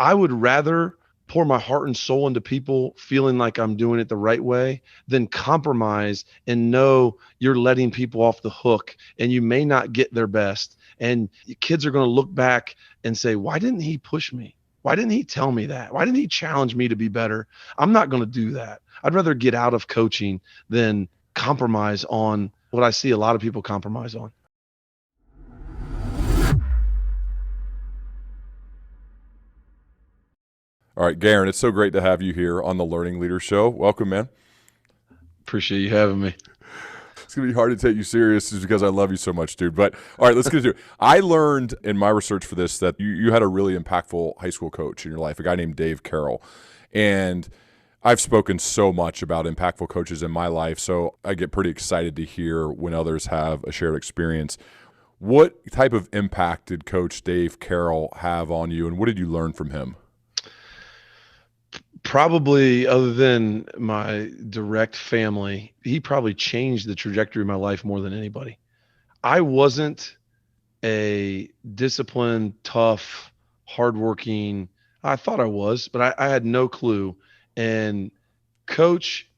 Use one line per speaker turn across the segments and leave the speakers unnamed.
I would rather pour my heart and soul into people feeling like I'm doing it the right way than compromise and know you're letting people off the hook and you may not get their best. And kids are going to look back and say, why didn't he push me? Why didn't he tell me that? Why didn't he challenge me to be better? I'm not going to do that. I'd rather get out of coaching than compromise on what I see a lot of people compromise on.
All right, Geron, it's so great to have you here on the Learning Leader Show. Welcome, man.
Appreciate you having me.
It's going to be hard to take you serious just because I love you so much, dude. But all right, let's get into it. I learned in my research for this that you had a really impactful high school coach in your life, a guy named Dave Carroll. And I've spoken so much about impactful coaches in my life, so I get pretty excited to hear when others have a shared experience. What type of impact did Coach Dave Carroll have on you, and what did you learn from him?
Probably, other than my direct family, he probably changed the trajectory of my life more than anybody. I wasn't a disciplined, tough, hardworking. I thought I was, but I had no clue. And Coach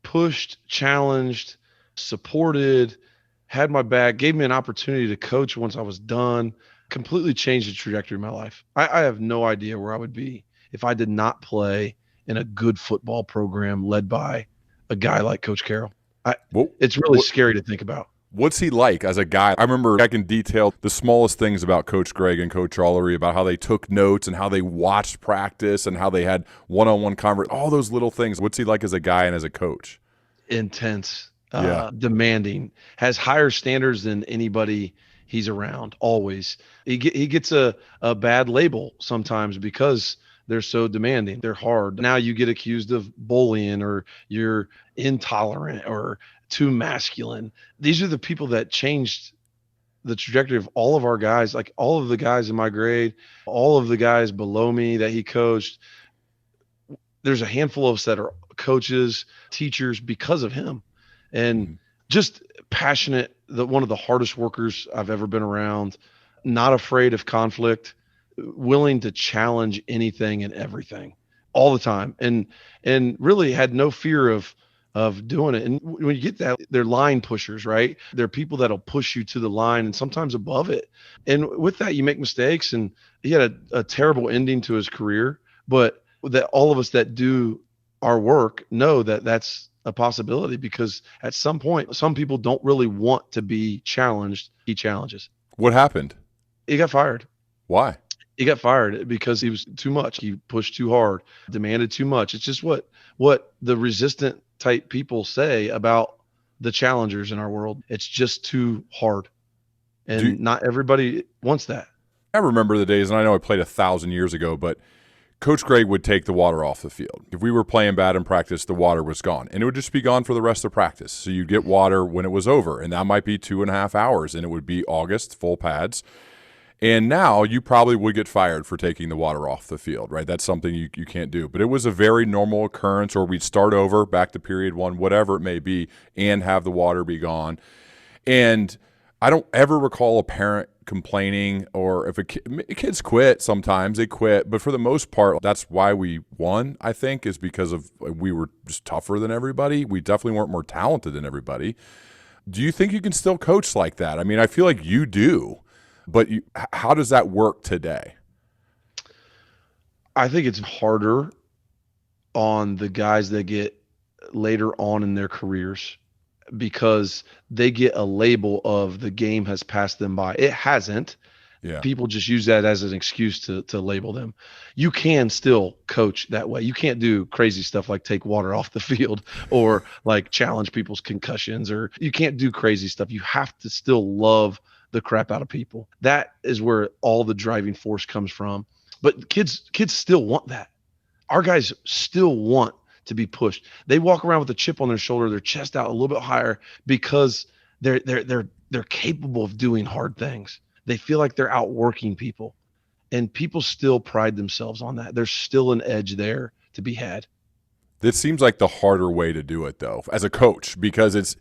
pushed, challenged, supported, had my back, gave me an opportunity to coach once I was done, completely changed the trajectory of my life. I have no idea where I would be if I did not play in a good football program led by a guy like Coach Carroll. It's really scary to think about.
What's he like as a guy? I remember I can detail the smallest things about Coach Greg and Coach Allery, about how they took notes and how they watched practice and how they had one-on-one conversation, all those little things. What's he like as a guy and as a coach?
Intense, demanding, has higher standards than anybody he's around, always. He gets a bad label sometimes because they're so demanding. They're hard. Now you get accused of bullying or you're intolerant or too masculine. These are the people that changed the trajectory of all of our guys, like all of the guys in my grade, all of the guys below me that he coached. There's a handful of us that are coaches, teachers because of him. And just passionate, one of the hardest workers I've ever been around, not afraid of conflict, willing to challenge anything and everything all the time, and really had no fear of doing it. And when you get that, they're line pushers, right? They're people that'll push you to the line and sometimes above it. And with that, you make mistakes. And he had a terrible ending to his career, but that all of us that do our work know that that's a possibility, because at some point, some people don't really want to be challenged. He challenges.
What happened?
He got fired.
Why?
He got fired because he was too much. He pushed too hard, demanded too much. It's just what the resistant type people say about the challengers in our world. It's just too hard. And not everybody wants that.
I remember the days, and I know I played 1,000 years ago, but Coach Greg would take the water off the field. If we were playing bad in practice, the water was gone, and it would just be gone for the rest of practice. So you'd get water when it was over, and that might be 2.5 hours, and it would be August, full pads. And now you probably would get fired for taking the water off the field, right? That's something you can't do. But it was a very normal occurrence, or we'd start over, back to period one, whatever it may be, and have the water be gone. And I don't ever recall a parent complaining, or if kids quit, sometimes they quit. But for the most part, that's why we won, I think, is because of we were just tougher than everybody. We definitely weren't more talented than everybody. Do you think you can still coach like that? I mean, I feel like you do. But how does that work today?
I think it's harder on the guys that get later on in their careers, because they get a label of the game has passed them by. It hasn't.
Yeah.
People just use that as an excuse to label them. You can still coach that way. You can't do crazy stuff like take water off the field or like challenge people's concussions, or you can't do crazy stuff. You have to still love the crap out of people. That is where all the driving force comes from. But kids still want that. Our guys still want to be pushed. They walk around with a chip on their shoulder, their chest out a little bit higher, because they're capable of doing hard things. They feel like they're outworking people, and people still pride themselves on that. There's still an edge there to be had.
This seems like the harder way to do it, though, as a coach, because it's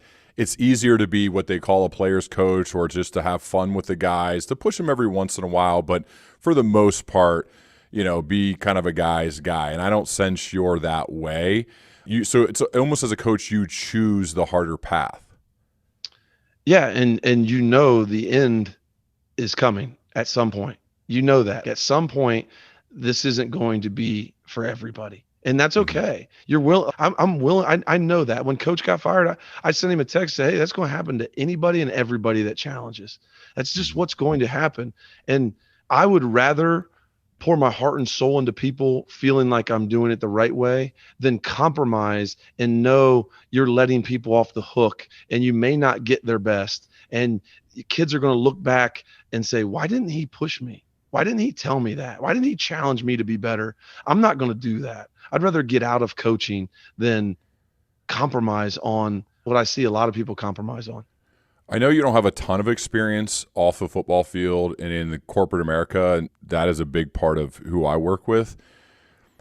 easier to be what they call a player's coach, or just to have fun with the guys, to push them every once in a while. But for the most part, be kind of a guy's guy. And I don't sense you're that way. So it's almost as a coach, you choose the harder path.
Yeah, and the end is coming at some point. That at some point this isn't going to be for everybody. And that's okay. I'm willing. I know that when coach got fired, I sent him a text, say, hey, that's going to happen to anybody and everybody that challenges. That's just what's going to happen. And I would rather pour my heart and soul into people feeling like I'm doing it the right way than compromise and know you're letting people off the hook and you may not get their best. And kids are going to look back and say, why didn't he push me? Why didn't he tell me that? Why didn't he challenge me to be better? I'm not going to do that. I'd rather get out of coaching than compromise on what I see a lot of people compromise on.
I know you don't have a ton of experience off the football field and in the corporate America, and that is a big part of who I work with.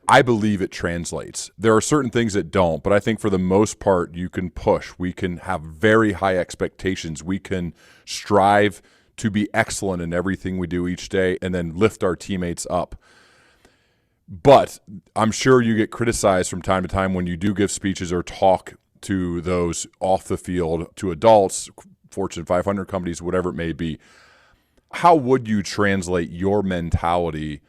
I believe it translates. There are certain things that don't, but I think for the most part, you can push. We can have very high expectations. We can strive to be excellent in everything we do each day and then lift our teammates up. But I'm sure you get criticized from time to time when you do give speeches or talk to those off the field, to adults, Fortune 500 companies, whatever it may be. How would you translate your mentality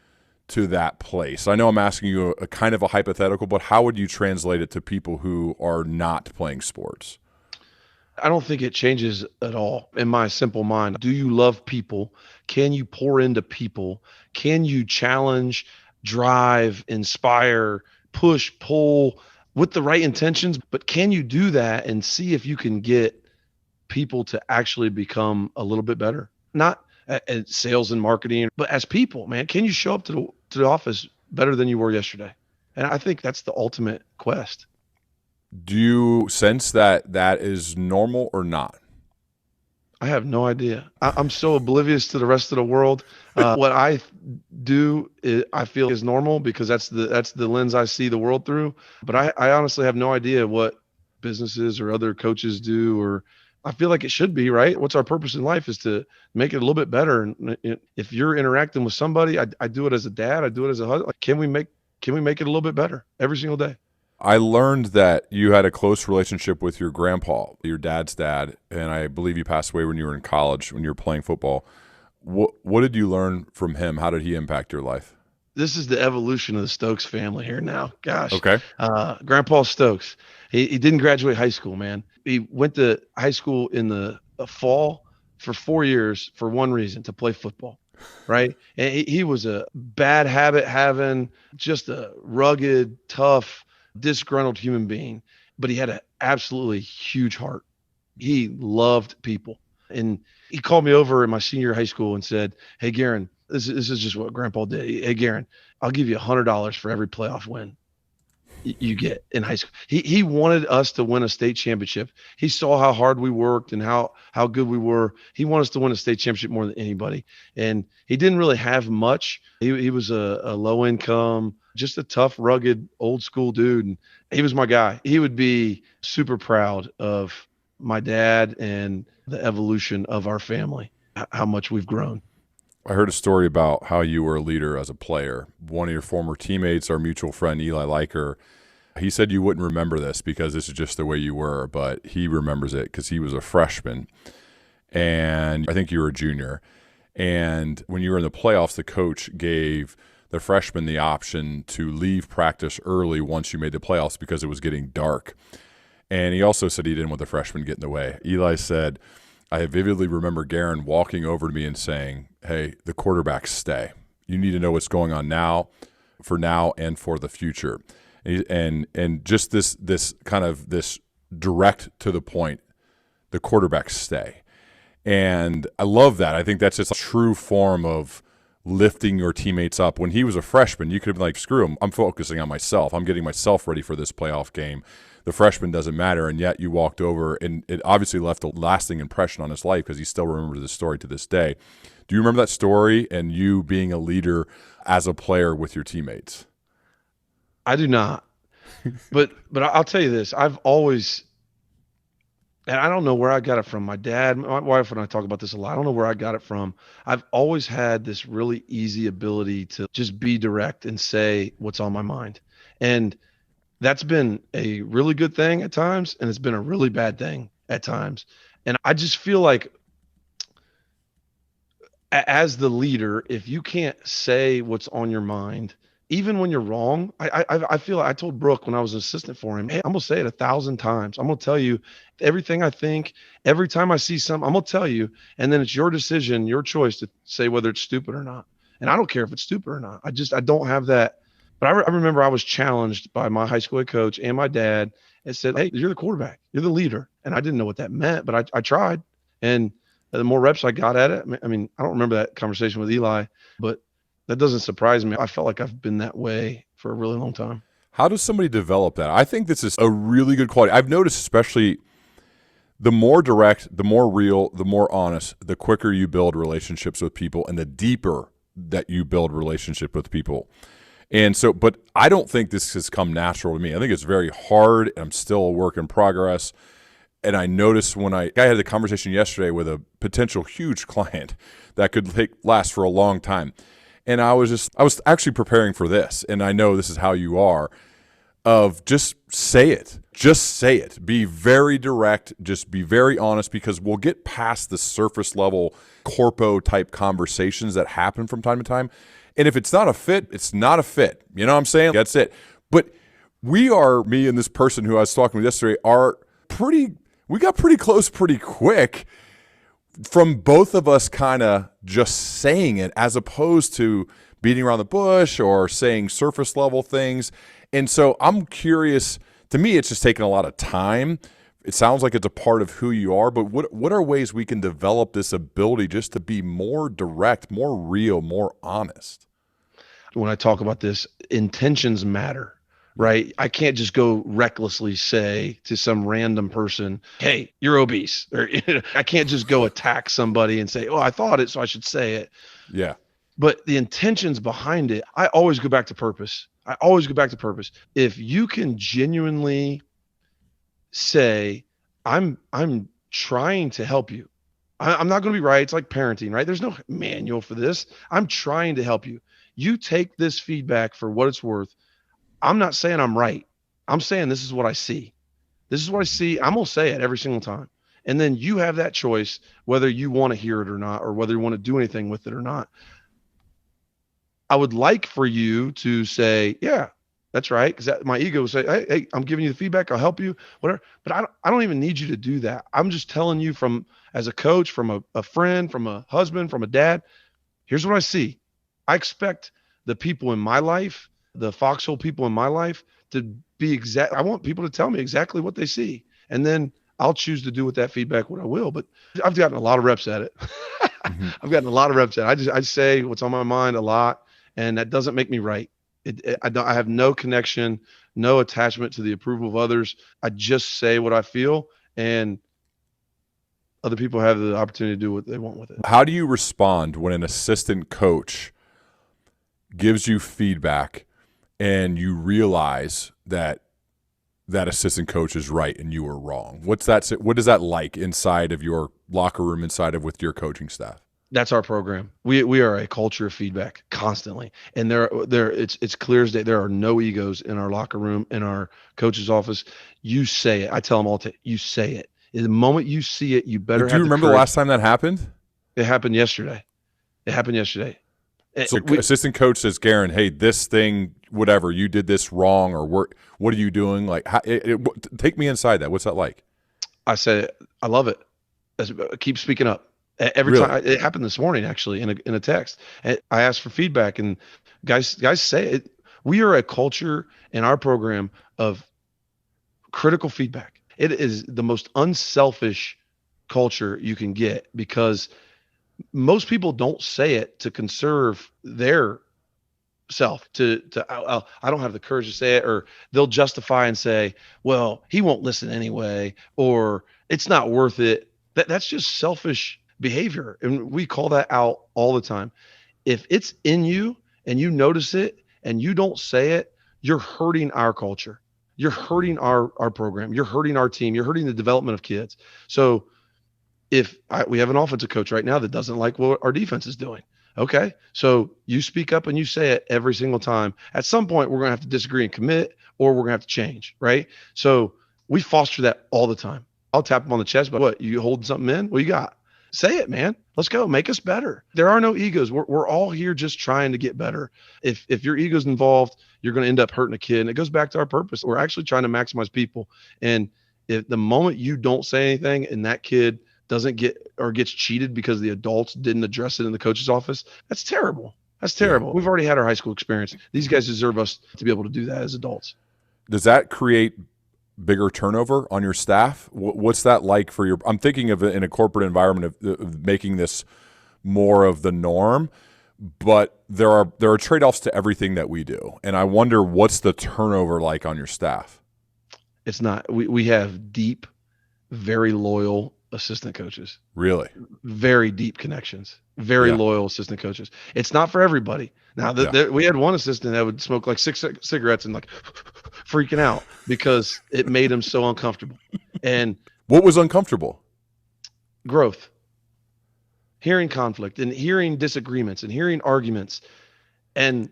to that place? I know I'm asking you a kind of a hypothetical, but how would you translate it to people who are not playing sports?
I don't think it changes at all in my simple mind. Do you love people? Can you pour into people? Can you challenge, drive, inspire, push, pull with the right intentions? But can you do that and see if you can get people to actually become a little bit better? Not at sales and marketing, but as people, man, can you show up to the office better than you were yesterday? And I think that's the ultimate quest.
Do you sense that that is normal or not?
I have no idea. I'm so oblivious to the rest of the world. What I do, I feel is normal because that's the lens I see the world through. But I honestly have no idea what businesses or other coaches do, or I feel like it should be, right? What's our purpose in life is to make it a little bit better. And if you're interacting with somebody, I do it as a dad, I do it as a husband. Like, can we make it a little bit better every single day?
I learned that you had a close relationship with your grandpa, your dad's dad, and I believe he passed away when you were in college, when you were playing football. What did you learn from him? How did he impact your life?
This is the evolution of the Stokes family here now. Gosh.
Okay.
Grandpa Stokes, he didn't graduate high school, man. He went to high school in the fall for 4 years for one reason, to play football, right? And he was a bad habit having, just a rugged, tough, disgruntled human being, but he had an absolutely huge heart. He loved people. And he called me over in my senior year of high school and said, hey, Geron, this is just what Grandpa did. Hey, Geron, I'll give you $100 for every playoff win you get in high school. He wanted us to win a state championship. He saw how hard we worked and how good we were. He wanted us to win a state championship more than anybody. And he didn't really have much. He was a low income, just a tough, rugged, old school dude. And he was my guy. He would be super proud of my dad and the evolution of our family, how much we've grown.
I heard a story about how you were a leader as a player. One of your former teammates, our mutual friend Eli Liker, he said you wouldn't remember this because this is just the way you were, but he remembers it because he was a freshman, and I think you were a junior. And when you were in the playoffs, the coach gave the freshman the option to leave practice early once you made the playoffs because it was getting dark. And he also said he didn't want the freshman get in the way. Eli said, I vividly remember Geron walking over to me and saying, hey, the quarterbacks stay. You need to know what's going on now and for the future. And just this kind of this direct to the point, the quarterbacks stay. And I love that. I think that's just a true form of lifting your teammates up. When he was a freshman, you could have been like, screw him, I'm focusing on myself. I'm getting myself ready for this playoff game. The freshman doesn't matter, and yet you walked over, and it obviously left a lasting impression on his life because he still remembers this story to this day. Do you remember that story and you being a leader as a player with your teammates?
I do not. But I'll tell you this. I've always And I don't know where I got it from. My dad, my wife, and I talk about this a lot. I don't know where I got it from. I've always had this really easy ability to just be direct and say what's on my mind. And that's been a really good thing at times, and it's been a really bad thing at times. And I just feel like as the leader, if you can't say what's on your mind, even when you're wrong, I feel like I told Brooke when I was an assistant for him, hey, I'm gonna say it 1,000 times. I'm gonna tell you everything I think. Every time I see something, I'm gonna tell you, and then it's your decision, your choice to say whether it's stupid or not. And I don't care if it's stupid or not. I don't have that. But I remember I was challenged by my high school head coach and my dad and said, hey, you're the quarterback, you're the leader, and I didn't know what that meant, but I tried, and the more reps I got at it, I mean, I don't remember that conversation with Eli, but that doesn't surprise me. I felt like I've been that way for a really long time.
How does somebody develop that? I think this is a really good quality. I've noticed, especially the more direct, the more real, the more honest, the quicker you build relationships with people and the deeper that you build relationship with people. And so, but I don't think this has come natural to me. I think it's very hard. I'm still a work in progress. And I noticed when I had the conversation yesterday with a potential huge client that could last for a long time. And I was actually preparing for this. And I know this is how you are, of just say it. Just say it. Be very direct. Just be very honest, because we'll get past the surface level corpo type conversations that happen from time to time. And if it's not a fit, it's not a fit. You know what I'm saying? That's it. But me and this person who I was talking with yesterday we got pretty close pretty quick from both of us kind of just saying it, as opposed to beating around the bush or saying surface level things. And so I'm curious, to me, it's just taken a lot of time. It sounds like it's a part of who you are, but what are ways we can develop this ability just to be more direct, more real, more honest?
When I talk about this, intentions matter, right? I can't just go recklessly say to some random person, hey, you're obese. Or I can't just go attack somebody and say, oh, I thought it, so I should say it.
Yeah.
But the intentions behind it, I always go back to purpose. If you can genuinely say, I'm trying to help you. I'm not going to be right. It's like parenting, right? There's no manual for this. I'm trying to help you. You take this feedback for what it's worth. I'm not saying I'm right. I'm saying this is what I see. This is what I see. I'm going to say it every single time. And then you have that choice whether you want to hear it or not, or whether you want to do anything with it or not. I would like for you to say, yeah, that's right. Because my ego will say, hey, I'm giving you the feedback. I'll help you, whatever. But I don't even need you to do that. I'm just telling you as a coach, from a friend, from a husband, from a dad, here's what I see. I expect the people in my life, the Foxhole people in my life, to be exact. I want people to tell me exactly what they see. And then I'll choose to do with that feedback what I will. But I've gotten a lot of reps at it.
Mm-hmm.
I've gotten a lot of reps at it. I say what's on my mind a lot. And that doesn't make me right. I have no connection, no attachment to the approval of others. I just say what I feel, and other people have the opportunity to do what they want with it.
How do you respond when an assistant coach gives you feedback and you realize that that assistant coach is right and you were wrong? What is that like inside of your locker room, with your coaching staff?
That's our program. We are a culture of feedback constantly, and it's clear as day. There are no egos in our locker room, in our coach's office. You say it. I tell them all to you say it. The moment you see it, you better.
Do you remember the last time that happened?
It happened yesterday.
So assistant coach says, Geron, hey, this thing, whatever, you did this wrong, or what are you doing? Like, take me inside that. What's that like?
I said, I love it. Keep speaking up. Every time. It happened this morning, actually, in a text. I asked for feedback, and guys say it. We are a culture in our program of critical feedback. It is the most unselfish culture you can get, because most people don't say it to conserve their self. I don't have the courage to say it, or they'll justify and say, well, he won't listen anyway, or it's not worth it. That's just selfish behavior, and we call that out all the time. If it's in you and you notice it and you don't say it, you're hurting our culture. you're hurting our program. You're hurting our team. You're hurting the development of kids. So we have an offensive coach right now that doesn't like what our defense is doing. Okay. So you speak up and you say it every single time. At some point, we're going to have to disagree and commit, or we're going to have to change. Right. So we foster that all the time. I'll tap them on the chest, but what, you holding something in? What you got? Say it, man. Let's go. Make us better. There are no egos. We're all here just trying to get better. If your ego's involved, you're going to end up hurting a kid. And it goes back to our purpose. We're actually trying to maximize people. And if the moment you don't say anything and that kid doesn't get or gets cheated because the adults didn't address it in the coach's office, that's terrible. That's terrible. Yeah. We've already had our high school experience. These guys deserve us to be able to do that as adults.
Does that create bigger turnover on your staff? What's that like for I'm thinking of it in a corporate environment of making this more of the norm, but there are trade-offs to everything that we do. And I wonder, what's the turnover like on your staff?
It's not, we have deep, very loyal assistant coaches.
Really?
Very deep connections, very loyal assistant coaches. It's not for everybody. Now we had one assistant that would smoke like 6 cigarettes and like freaking out because it made him so uncomfortable. And
what was uncomfortable?
Growth, hearing conflict and hearing disagreements and hearing arguments. And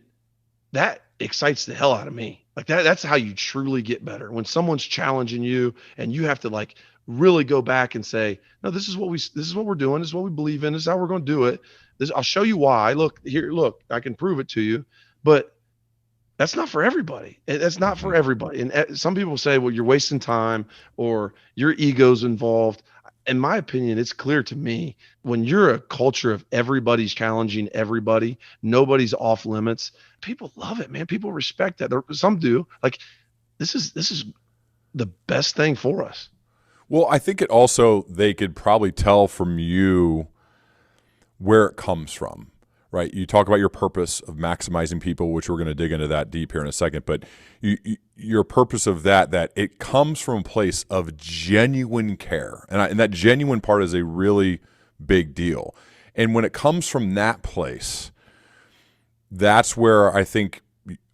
that excites the hell out of me. Like that's how you truly get better. When someone's challenging you and you have to like really go back and say, no, this is what we're doing. This is what we believe in. This is how we're going to do it. I'll show you why. Look, I can prove it to you, but that's not for everybody. That's not for everybody. And some people say, well, you're wasting time or your ego's involved. In my opinion, it's clear to me when you're a culture of everybody's challenging everybody, nobody's off limits. People love it, man. People respect that. Some do. Like this is the best thing for us.
Well, I think it also, they could probably tell from you where it comes from, right? You talk about your purpose of maximizing people, which we're going to dig into that deep here in a second, but your purpose of that it comes from a place of genuine care. And that genuine part is a really big deal. And when it comes from that place, that's where I think,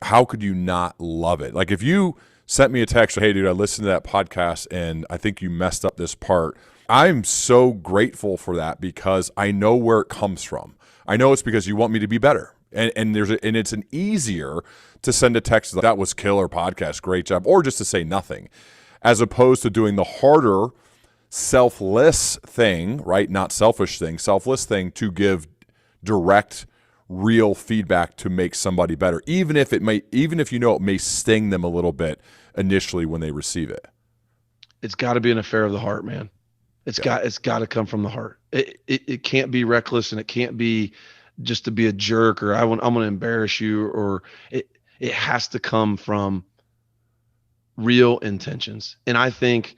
how could you not love it? Like if you sent me a text, hey, dude, I listened to that podcast and I think you messed up this part. I'm so grateful for that because I know where it comes from. I know it's because you want me to be better. And it's an easier to send a text like, that was killer podcast, great job, or just to say nothing, as opposed to doing the harder, selfless thing, right? Not selfish thing, selfless thing to give direct, real feedback to make somebody better, even if you know it may sting them a little bit initially when they receive it.
It's got to be an affair of the heart, man. It's got to come from the heart. It can't be reckless, and it can't be just to be a jerk or I'm going to embarrass you, or it has to come from real intentions. And I think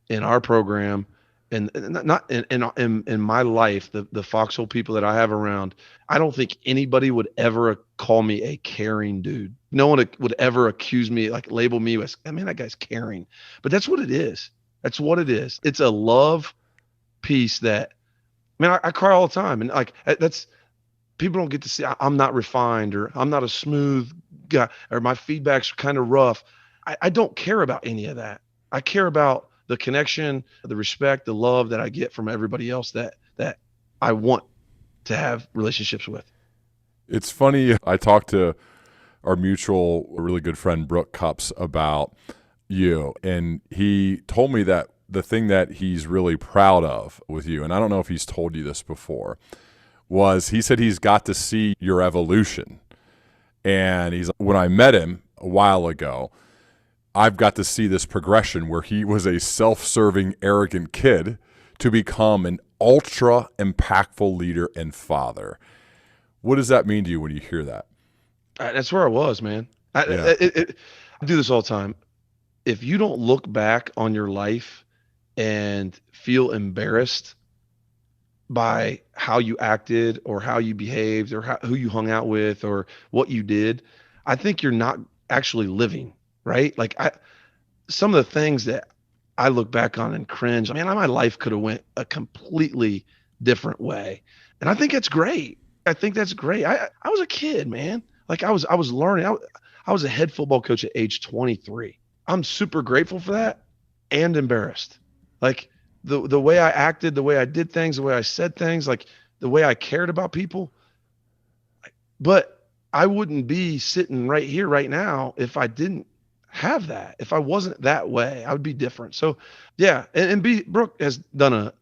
in our program, and not in my life, the Foxhole people that I have around, I don't think anybody would ever call me a caring dude. No one would ever accuse me, like label me as, I mean, that guy's caring. But that's what it is. That's what it is. It's a love piece that, man, I cry all the time. And like, that's, people don't get to see, I'm not refined, or I'm not a smooth guy, or my feedback's kind of rough. I don't care about any of that. I care about the connection, the respect, the love that I get from everybody else that I want to have relationships with.
It's funny. I talked to our mutual, really good friend, Brooke Cups, about you. And he told me that the thing that he's really proud of with you, and I don't know if he's told you this before, was he said he's got to see your evolution. And when I met him a while ago, I've got to see this progression where he was a self-serving, arrogant kid to become an ultra impactful leader and father. What does that mean to you when you hear that?
That's where I was, man. I do this all the time. If you don't look back on your life and feel embarrassed by how you acted or how you behaved or who you hung out with or what you did, I think you're not actually living, right? Like some of the things that I look back on and cringe, man, my life could have went a completely different way. And I think it's great. I think that's great. I was a kid, man. Like I was learning. I was a head football coach at age 23. I'm super grateful for that and embarrassed. Like the way I acted, the way I did things, the way I said things, like the way I cared about people. But I wouldn't be sitting right here right now if I didn't have that. If I wasn't that way, I would be different. So yeah, and B Brooke has done an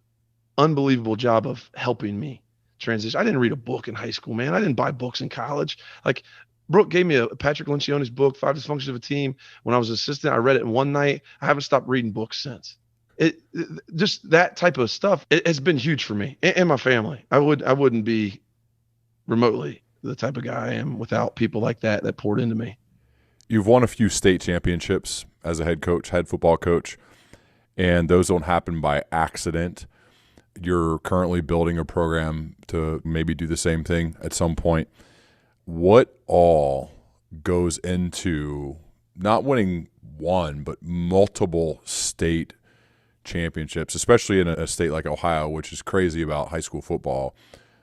unbelievable job of helping me transition. I didn't read a book in high school, man. I didn't buy books in college. Like Brooke gave me a Patrick Lencioni's book, Five Dysfunctions of a Team, when I was an assistant. I read it in one night. I haven't stopped reading books since. It just that type of stuff. It has been huge for me and my family. I wouldn't be remotely the type of guy I am without people like that poured into me.
You've won a few state championships as a head coach, head football coach, and those don't happen by accident. You're currently building a program to maybe do the same thing at some point. What all goes into not winning one, but multiple state championships, especially in a state like Ohio, which is crazy about high school football?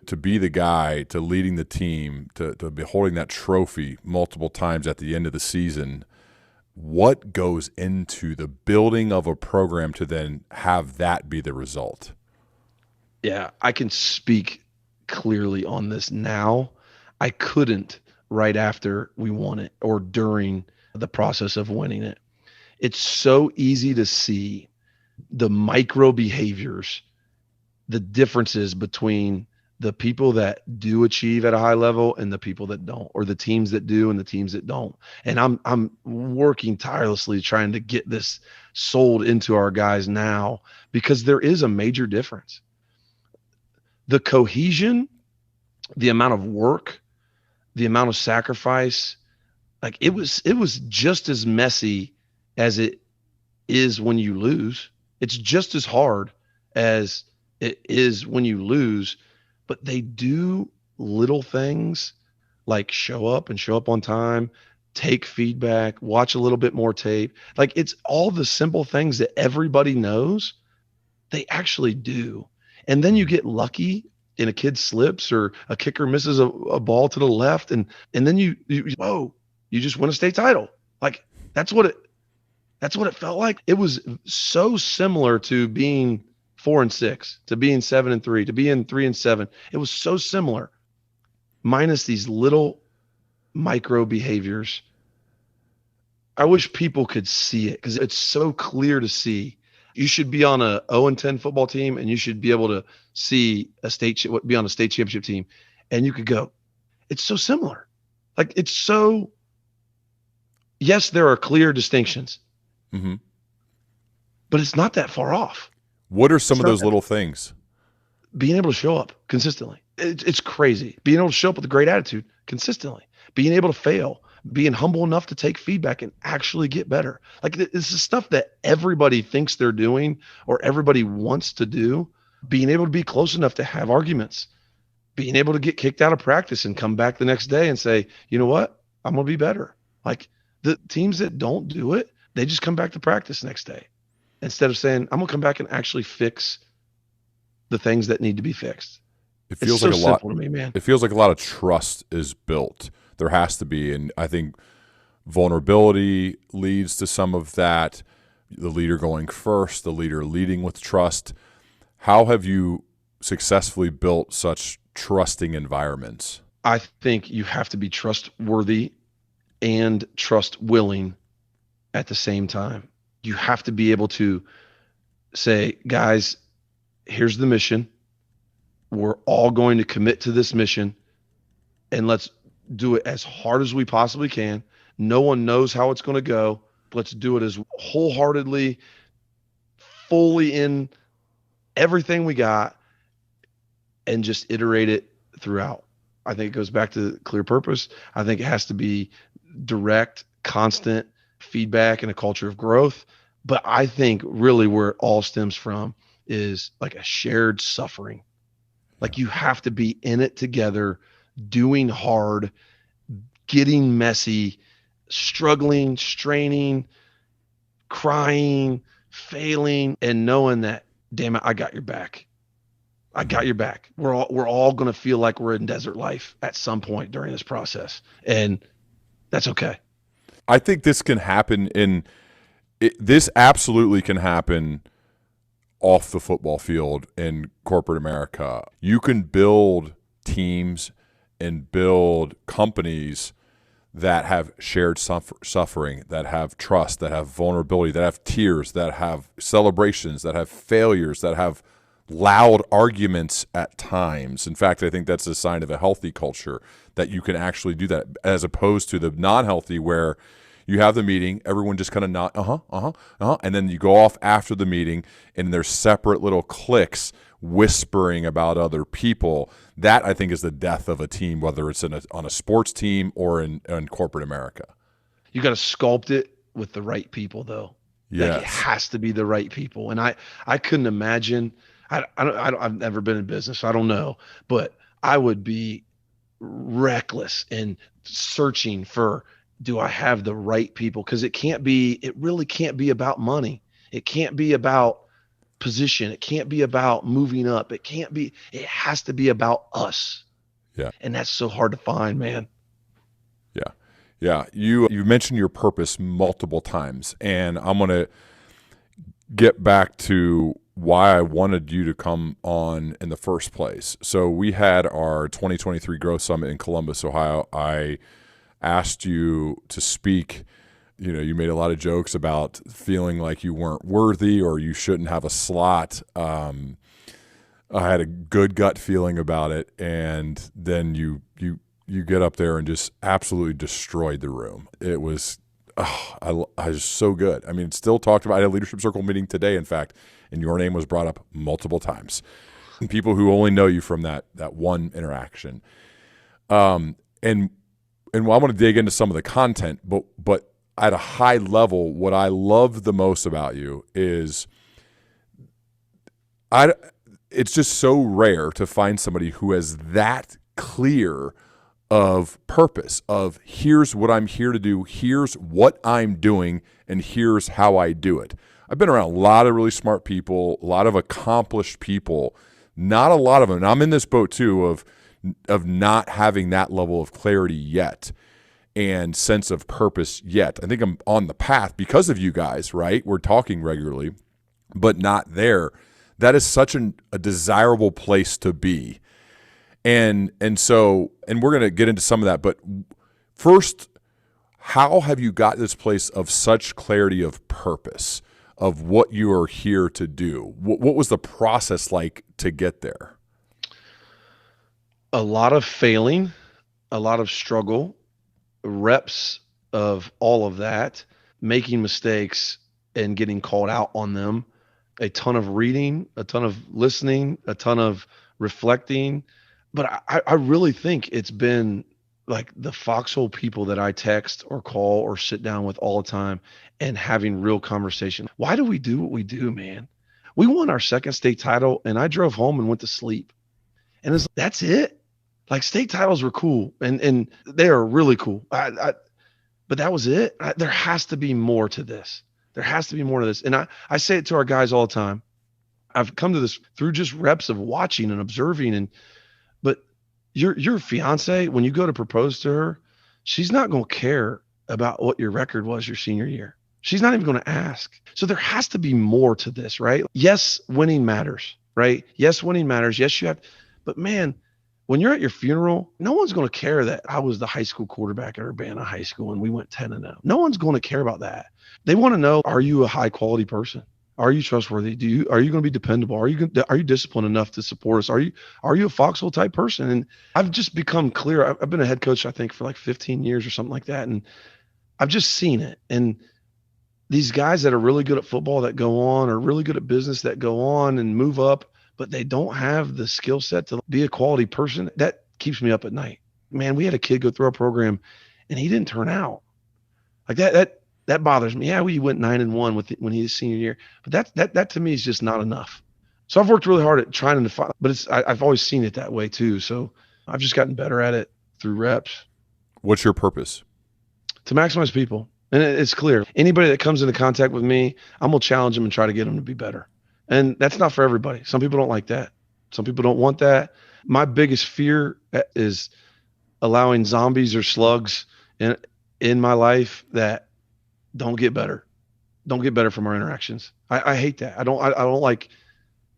To be the guy, to leading the team, to be holding that trophy multiple times at the end of the season, what goes into the building of a program to then have that be the result?
Yeah, I can speak clearly on this now. I couldn't right after we won it or during the process of winning it. It's so easy to see the micro behaviors, the differences between the people that do achieve at a high level and the people that don't, or the teams that do and the teams that don't. And I'm working tirelessly trying to get this sold into our guys now, because there is a major difference. The cohesion, the amount of work, the amount of sacrifice, like it was just as messy as it is when you lose. It's just as hard as it is when you lose, but they do little things like show up on time, take feedback, watch a little bit more tape. Like it's all the simple things that everybody knows, they actually do. And then you get lucky and a kid slips or a kicker misses a ball to the left. And then whoa, you just win a state title. Like that's what it felt like. It was so similar to being 4-6, to being 7-3, to being 3-7. It was so similar, minus these little micro behaviors. I wish people could see it because it's so clear to see. You should be on a 0-10 football team, and you should be able to see be on a state championship team, and you could go, it's so similar. Like it's so. Yes, there are clear distinctions, but it's not that far off.
What are some of those little things?
Being able to show up consistently. It's crazy. Being able to show up with a great attitude consistently. Being able to fail. Being humble enough to take feedback and actually get better. Like this is stuff that everybody thinks they're doing or everybody wants to do. Being able to be close enough to have arguments. Being able to get kicked out of practice and come back the next day and say, you know what? I'm going to be better. Like the teams that don't do it, they just come back to practice next day instead of saying, I'm going to come back and actually fix the things that need to be fixed.
It feels
like
a lot to me, man. It feels like a lot of trust is built. There has to be. And I think vulnerability leads to some of that. The leader going first, the leader leading with trust. How have you successfully built such trusting environments?
I think you have to be trustworthy and trust willing at the same time. You have to be able to say, guys, here's the mission. We're all going to commit to this mission, and let's do it as hard as we possibly can. No one knows how it's going to go. Let's do it as wholeheartedly, fully in everything we got, and just iterate it throughout. I think it goes back to clear purpose. I think it has to be direct, constant feedback and a culture of growth. But I think really where it all stems from is like a shared suffering. Like you have to be in it together, doing hard, getting messy, struggling, straining, crying, failing, and knowing that, damn it, I got your back. I got your back. We're all going to feel like we're in desert life at some point during this process, and that's okay.
I think this can happen in This absolutely can happen off the football field in corporate America. You can build teams and build companies that have shared suffering, that have trust, that have vulnerability, that have tears, that have celebrations, that have failures, that have loud arguments at times. In fact, I think that's a sign of a healthy culture, that you can actually do that, as opposed to the non-healthy where you have the meeting, everyone just kind of nod, and then you go off after the meeting and there's separate little cliques whispering about other people. That, I think, is the death of a team, whether it's on a sports team or in corporate America.
You got to sculpt it with the right people, though.
Yes.
Like, it has to be the right people. And I couldn't imagine. I've never been in business, so I don't know, but I would be reckless in searching for, do I have the right people? Because it really can't be about money. It can't be about position. It can't be about moving up. It has to be about us.
Yeah.
And that's so hard to find, man.
Yeah. Yeah. You mentioned your purpose multiple times, and I'm going to get back to why I wanted you to come on in the first place. So we had our 2023 Growth Summit in Columbus, Ohio. I asked you to speak. You made a lot of jokes about feeling like you weren't worthy or you shouldn't have a slot. I had a good gut feeling about it, and then you get up there and just absolutely destroyed the room. It was, I was so good. I mean, it's still talked about. I had a leadership circle meeting today, in fact, and your name was brought up multiple times. And people who only know you from that one interaction. And I want to dig into some of the content, but at a high level, what I love the most about you is it's just so rare to find somebody who has that clear of purpose, of here's what I'm here to do, here's what I'm doing, and here's how I do it. I've been around a lot of really smart people, a lot of accomplished people, not a lot of them, and I'm in this boat too, of not having that level of clarity yet and sense of purpose yet. I think I'm on the path because of you guys, right? We're talking regularly, but not there. That is such a desirable place to be. And so we're going to get into some of that, but first, how have you got this place of such clarity of purpose, of what you are here to do? What was the process like to get there?
A lot of failing, a lot of struggle, reps of all of that, making mistakes and getting called out on them, a ton of reading, a ton of listening, a ton of reflecting. But I really think it's been like the Foxhole people that I text or call or sit down with all the time and having real conversation. Why do we do what we do, man? We won our second state title and I drove home and went to sleep. And that's it. Like, state titles were cool and they are really cool. But that was it. There has to be more to this. There has to be more to this. And I say it to our guys all the time. I've come to this through just reps of watching and observing. But your fiance, when you go to propose to her, she's not going to care about what your record was your senior year. She's not even going to ask. So there has to be more to this, right? Yes, winning matters, right? Yes, winning matters. Yes, you have. But man, when you're at your funeral, no one's going to care that I was the high school quarterback at Urbana High School and we went 10-0. No one's going to care about that. They want to know, are you a high quality person? Are you trustworthy? Are you going to be dependable? Are you disciplined enough to support us? Are you a Foxhole type person? And I've just become clear. I've been a head coach, I think, for like 15 years or something like that. And I've just seen it. And these guys that are really good at football that go on, or really good at business that go on and move up, but they don't have the skill set to be a quality person, that keeps me up at night. Man, we had a kid go through our program and he didn't turn out. Like that bothers me. Yeah, we went 9-1 when he was senior year, but that to me is just not enough. So I've worked really hard at trying to find, but I've always seen it that way too. So I've just gotten better at it through reps.
What's your purpose?
To maximize people. And it's clear. Anybody that comes into contact with me, I'm going to challenge them and try to get them to be better. And that's not for everybody. Some people don't like that. Some people don't want that. My biggest fear is allowing zombies or slugs in my life that don't get better. don't get better from our interactions. I hate that. I don't like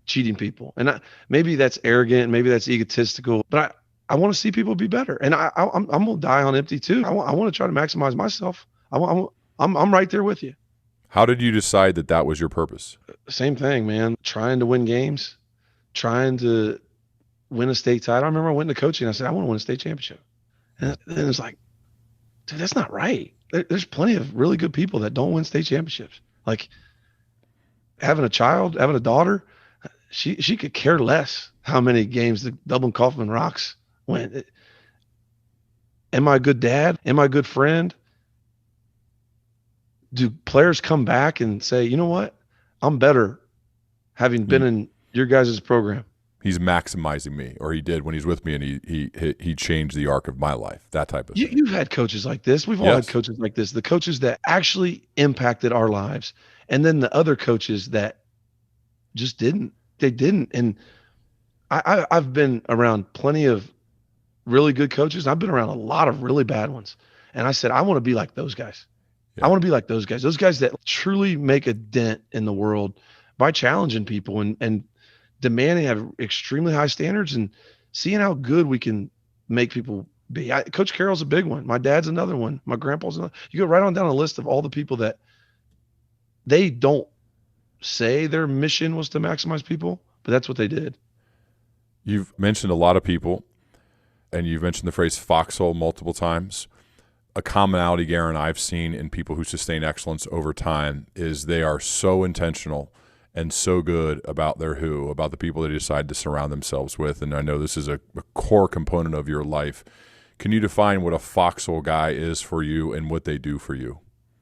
cheating people. And maybe that's arrogant, maybe that's egotistical, but I want to see people be better. And I'm going to die on empty too. I want to try to maximize myself. I'm right there with you.
How did you decide that that was your purpose?
Same thing, man. Trying to win games, trying to win a state title. I remember I went into coaching. I said, I want to win a state championship. And then it's like, dude, that's not right. There's plenty of really good people that don't win state championships. Like having a child, having a daughter, she could care less how many games the Dublin Kaufman Rocks win. Am I a good dad? Am I a good friend? Do players come back and say, you know what? I'm better having been in your guys' program.
He's maximizing me, or he did when he's with me, and he changed the arc of my life, that type of thing.
You've had coaches like this. We've all had coaches like this. The coaches that actually impacted our lives, and then the other coaches that just didn't. They didn't. And I've been around plenty of really good coaches. I've been around a lot of really bad ones. And I said, I want to be like those guys. Yeah. I want to be like those guys that truly make a dent in the world by challenging people and demanding have extremely high standards and seeing how good we can make people be. Coach Carroll's a big one. My dad's another one. My grandpa's another. You go right on down a list of all the people that they don't say their mission was to maximize people, but that's what they did.
You've mentioned a lot of people, and you've mentioned the phrase foxhole multiple times. A commonality, Geron, I've seen in people who sustain excellence over time is they are so intentional and so good about their who, about the people they decide to surround themselves with. And I know this is a core component of your life. Can you define what a foxhole guy is for you and what they do for you?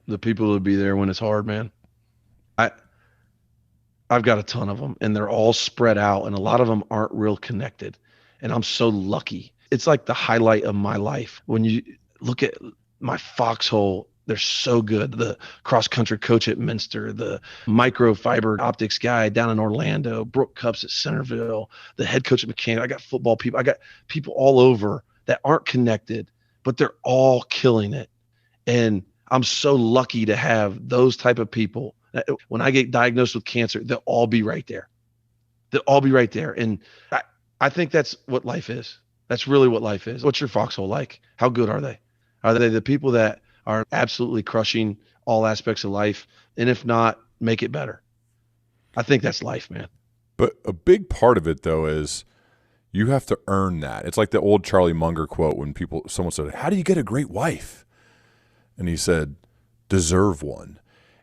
The people who be there when it's hard, man. I've got a ton of them, and they're all spread out, and a lot of them aren't real connected. And I'm so lucky. It's like the highlight of my life. When you look at my foxhole, they're so good. The cross-country coach at Minster, the microfiber optics guy down in Orlando, Brooke Cups at Centerville, the head coach at Mechanic. I got football people. I got people all over that aren't connected, but they're all killing it. And I'm so lucky to have those type of people. When I get diagnosed with cancer, they'll all be right there. They'll all be right there. And I think that's what life is. That's really what life is. What's your foxhole like? How good are they? Are they the people that are absolutely crushing all aspects of life? And if not, make it better. I think that's life, man.
But a big part of it, though, is you have to earn that. It's like the old Charlie Munger quote when someone said, how do you get a great wife? And he said, deserve one.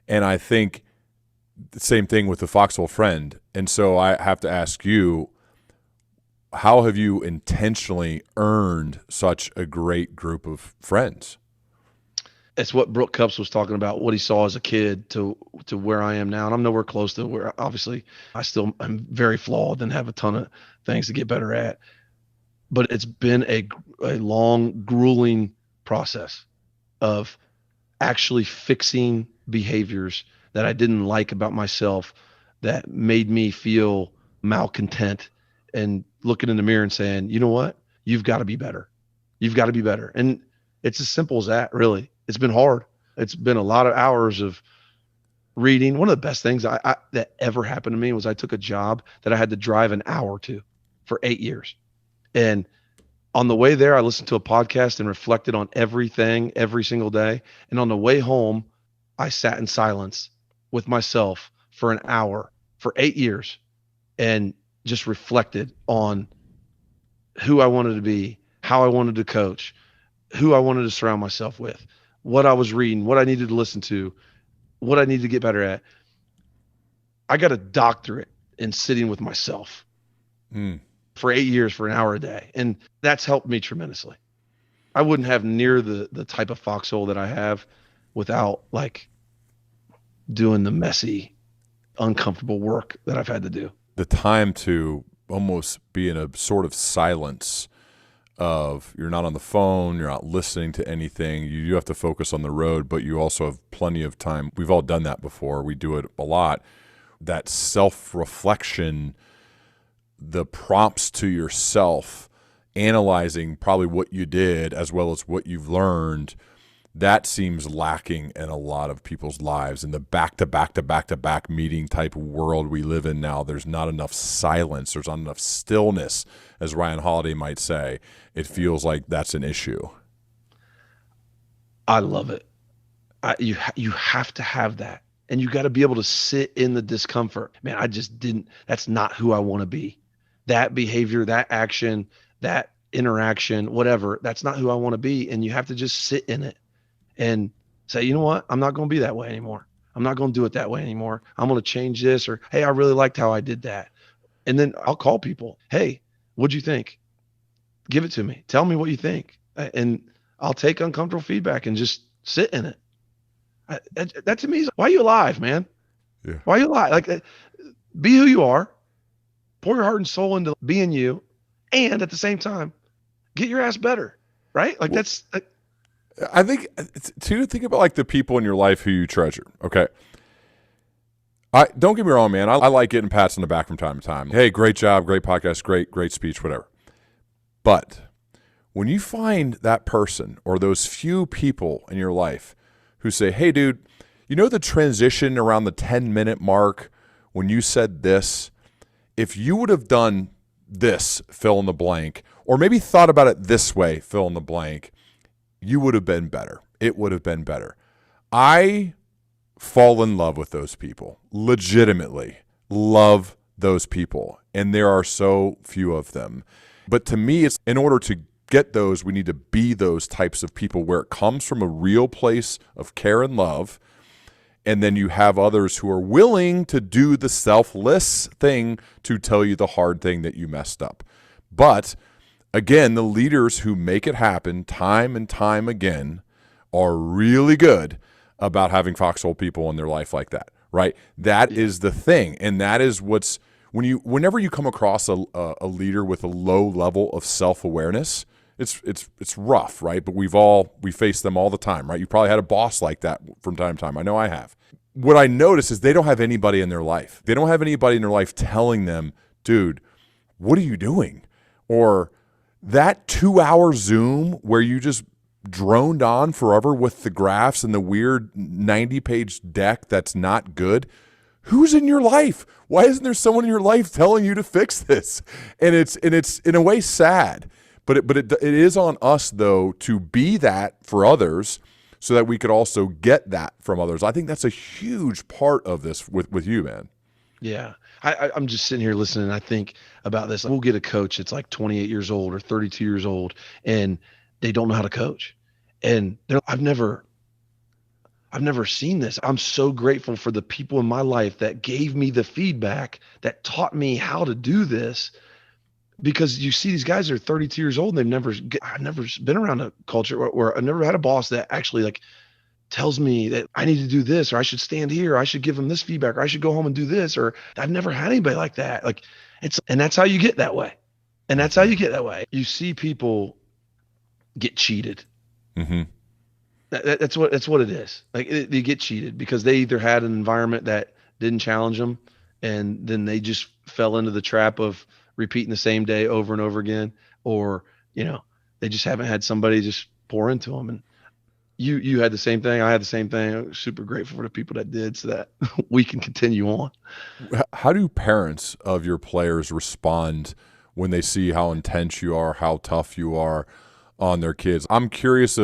And I think the same thing with the foxhole friend. And so I have to ask you, how have you intentionally earned such a great group of friends?
It's what Brooke Cups was talking about, what he saw as a kid to where I am now. And I'm nowhere close to where, obviously, I'm very flawed and have a ton of things to get better at. But it's been a long, grueling process of actually fixing behaviors that I didn't like about myself that made me feel malcontent, and looking in the mirror and saying, you know what? You've got to be better. You've got to be better. And it's as simple as that, really. It's been hard. It's been a lot of hours of reading. One of the best things that ever happened to me was I took a job that I had to drive an hour to for 8 years. And on the way there, I listened to a podcast and reflected on everything every single day. And on the way home, I sat in silence with myself for an hour for 8 years and just reflected on who I wanted to be, how I wanted to coach, who I wanted to surround myself with, what I was reading, what I needed to listen to, what I needed to get better at. I got a doctorate in sitting with myself for 8 years for an hour a day. And that's helped me tremendously. I wouldn't have near the type of foxhole that I have without like doing the messy, uncomfortable work that I've had to do.
The time to almost be in a sort of silence of you're not on the phone, you're not listening to anything. You do have to focus on the road, but you also have plenty of time. We've all done that before. We do it a lot. That self-reflection, the prompts to yourself, analyzing probably what you did as well as what you've learned, That seems lacking in a lot of people's lives. In the back-to-back-to-back-to-back meeting type world we live in now, there's not enough silence. There's not enough stillness, as Ryan Holiday might say. It feels like that's an issue.
I love it. You have to have that. And you got to be able to sit in the discomfort. Man, that's not who I want to be. That behavior, that action, that interaction, whatever, that's not who I want to be. And you have to just sit in it and say, you know what? I'm not going to be that way anymore. I'm not going to do it that way anymore. I'm going to change this, or, hey, I really liked how I did that. And then I'll call people. Hey, what'd you think? Give it to me. Tell me what you think. And I'll take uncomfortable feedback and just sit in it. That to me is, why are you alive, man?
Yeah.
Why are you alive? Like, be who you are, pour your heart and soul into being you, and at the same time, get your ass better, right? Like, that's
I think too, think about like the people in your life who you treasure. Okay. Don't get me wrong, man. I like getting pats on the back from time to time. Hey, great job, great podcast, great speech, whatever. But when you find that person or those few people in your life who say, hey, dude, you know the transition around the 10-minute mark when you said this, if you would have done this, fill in the blank, or maybe thought about it this way, fill in the blank, you would have been better. It would have been better. I fall in love with those people, legitimately love those people, and there are so few of them. But to me, it's in order to get those, we need to be those types of people where it comes from a real place of care and love. And then you have others who are willing to do the selfless thing to tell you the hard thing that you messed up. But again, the leaders who make it happen time and time again are really good about having Foxhole people in their life like that, right? That is the thing. And that is what's, whenever you come across a leader with a low level of self-awareness, it's rough, right? But we face them all the time, right? You probably had a boss like that from time to time. I know I have. What I notice is they don't have anybody in their life. They don't have anybody in their life telling them, dude, what are you doing? Or that 2-hour Zoom where you just droned on forever with the graphs and the weird 90-page deck that's not good. Who's in your life? Why isn't there someone in your life telling you to fix this? And it's in a way sad. But it is on us, though, to be that for others so that we could also get that from others. I think that's a huge part of this with you, man.
Yeah. I'm just sitting here listening, and I think about this. We'll get a coach that's like 28 years old or 32 years old, and they don't know how to coach. And I've never seen this. I'm so grateful for the people in my life that gave me the feedback, that taught me how to do this. Because you see these guys are 32 years old and I've never been around a culture where I've never had a boss that actually like tells me that I need to do this, or I should stand here, or I should give them this feedback, or I should go home and do this, or I've never had anybody like that. Like and that's how you get that way. And that's how you get that way. You see people get cheated.
Mm-hmm.
That's what it is. Like they get cheated because they either had an environment that didn't challenge them, and then they just fell into the trap of repeating the same day over and over again, or they just haven't had somebody just pour into them. And you had the same thing. I had the same thing. I'm super grateful for the people that did, so that we can continue on.
How do parents of your players respond when they see how intense you are, how tough you are on their kids? I'm curious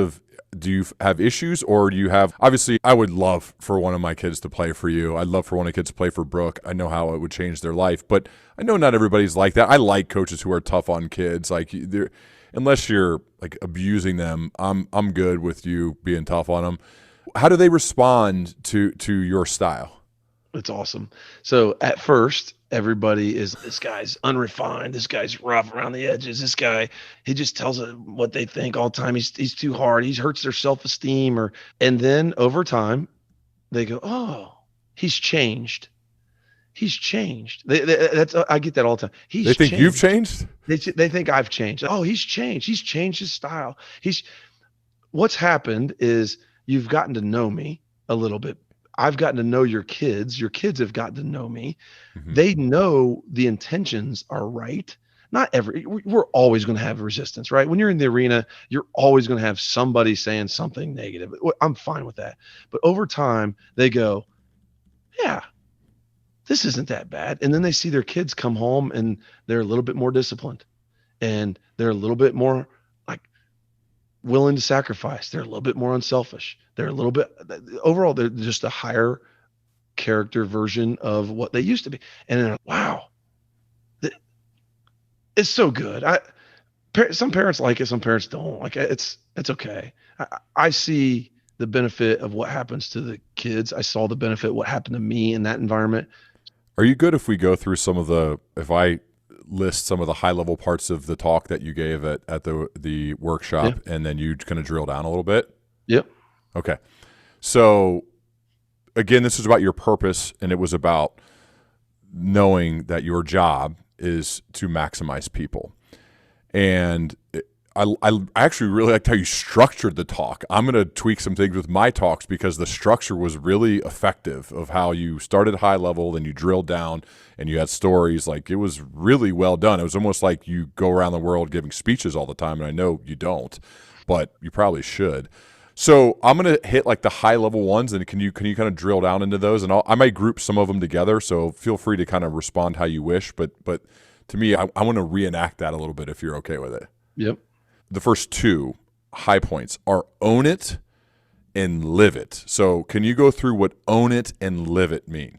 do you have issues, or do you have, obviously I would love for one of my kids to play for you. I'd love for one of the kids to play for Brooke. I know how it would change their life, but I know not everybody's like that. I like coaches who are tough on kids. Like unless you're like abusing them, I'm good with you being tough on them. How do they respond to your style?
It's awesome. So at first, everybody is, this guy's unrefined. This guy's rough around the edges. This guy, he just tells them what they think all the time. He's too hard. He hurts their self-esteem. And then over time, they go, oh, he's changed. He's changed. I get that all the time.
They think you've changed?
They think I've changed. Oh, he's changed. He's changed his style. What's happened is you've gotten to know me a little bit. I've gotten to know your kids. Your kids have gotten to know me. Mm-hmm. They know the intentions are right. we're always going to have resistance, right? When you're in the arena, you're always going to have somebody saying something negative. I'm fine with that. But over time, they go, yeah, this isn't that bad. And then they see their kids come home and they're a little bit more disciplined and they're a little bit more like willing to sacrifice. They're a little bit more unselfish. They're a little bit overall, they're just a higher character version of what they used to be. And then, wow, it's so good. Some parents like it, some parents don't. Like it's okay. I see the benefit of what happens to the kids. I saw the benefit of what happened to me in that environment.
Are you good if we go through if I list some of the high level parts of the talk that you gave at the workshop, and then you kind of drill down a little bit?
Yep.
Okay. So again, this is about your purpose, and it was about knowing that your job is to maximize people. And I actually really liked how you structured the talk. I'm going to tweak some things with my talks because the structure was really effective of how you started high level, then you drilled down and you had stories. Like, it was really well done. It was almost like you go around the world giving speeches all the time. And I know you don't, but you probably should. So I'm going to hit like the high level ones, and can you kind of drill down into those? And I might group some of them together. So feel free to kind of respond how you wish. But to me, I want to reenact that a little bit if you're okay with it.
Yep.
The first two high points are own it and live it. So can you go through what own it and live it mean?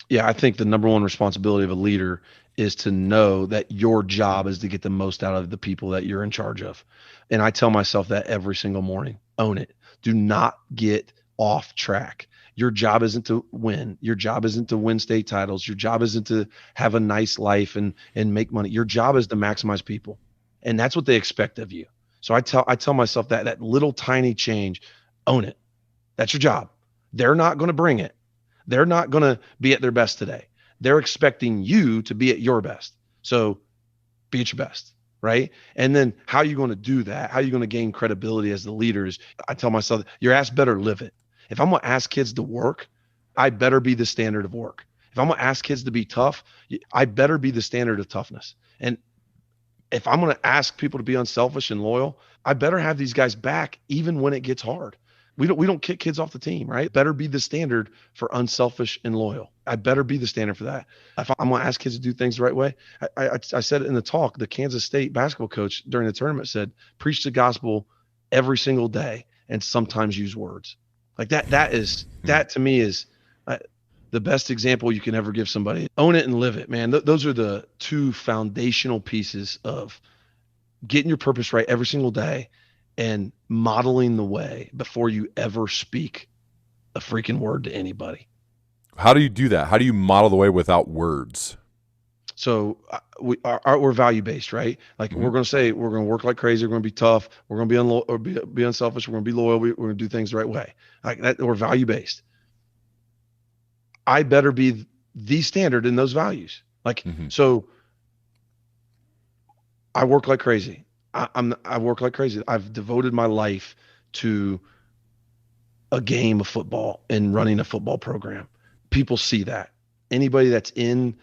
Yeah, I think the number one responsibility of a leader is to know that your job is to get the most out of the people that you're in charge of. And I tell myself that every single morning. Own it. Do not get off track. Your job isn't to win. Your job isn't to win state titles. Your job isn't to have a nice life and make money. Your job is to maximize people. And that's what they expect of you. So I tell myself that little tiny change, own it. That's your job. They're not going to bring it. They're not going to be at their best today. They're expecting you to be at your best. So be at your best, right? And then how are you going to do that? How are you going to gain credibility as the leaders? I tell myself, your ass better live it. If I'm going to ask kids to work, I better be the standard of work. If I'm going to ask kids to be tough, I better be the standard of toughness. And if I'm going to ask people to be unselfish and loyal, I better have these guys back even when it gets hard. We don't kick kids off the team, right? Better be the standard for unselfish and loyal. I better be the standard for that. If I'm going to ask kids to do things the right way, I said it in the talk. The Kansas State basketball coach during the tournament said, preach the gospel every single day and sometimes use words. Like that to me is the best example you can ever give somebody. Own it and live it, man. Those are the two foundational pieces of getting your purpose right every single day and modeling the way before you ever speak a freaking word to anybody.
How do you do that? How do you model the way without words?
So we're value-based, right? Like we're going to say, we're going to work like crazy. We're going to be tough. We're going to be unselfish. We're going to be loyal. We're going to do things the right way. Like that, we're value-based. I better be the standard in those values. Like, so I work like crazy. I work like crazy. I've devoted my life to a game of football and running a football program. People see that. Anybody that's in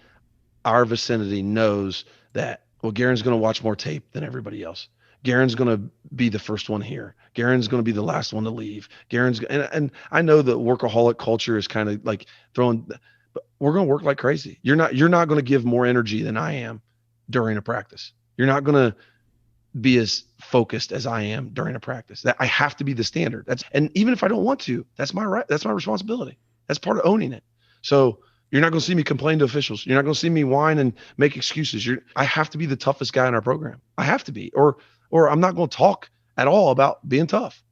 our vicinity knows that, well, Geron's going to watch more tape than everybody else. Geron's going to be the first one here. Geron's going to be the last one to leave. And I know the workaholic culture is kind of like but we're going to work like crazy. You're not going to give more energy than I am during a practice. You're not going to be as focused as I am during a practice. That I have to be the standard. And even if I don't want to, that's my right. That's my responsibility. That's part of owning it. So you're not going to see me complain to officials. You're not going to see me whine and make excuses. I have to be the toughest guy in our program. I have to be, or I'm not going to talk at all about being tough.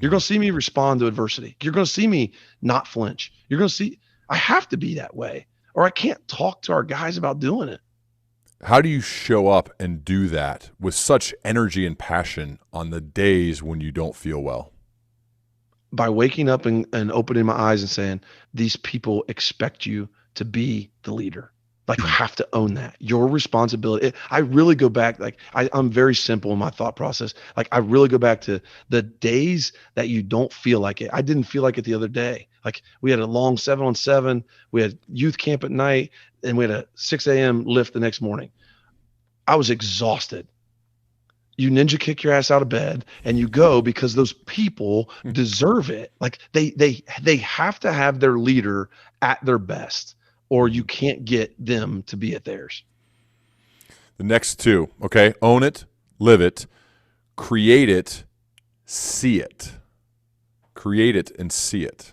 You're going to see me respond to adversity. You're going to see me not flinch. You're going to see, I have to be that way, or I can't talk to our guys about doing it.
How do you show up and do that with such energy and passion on the days when you don't feel well?
By waking up and opening my eyes and saying, these people expect you to be the leader. Like, you have to own that. Your responsibility. I really go back, like I'm very simple in my thought process. Like, I really go back to the days that you don't feel like it. I didn't feel like it the other day. Like, we had a long 7-on-7, we had youth camp at night, and we had a 6 a.m. lift the next morning. I was exhausted. You ninja kick your ass out of bed and you go because those people deserve it. Like they have to have their leader at their best, or you can't get them to be at theirs.
The next two, okay? Own it, live it, create it, see it. Create it and see it.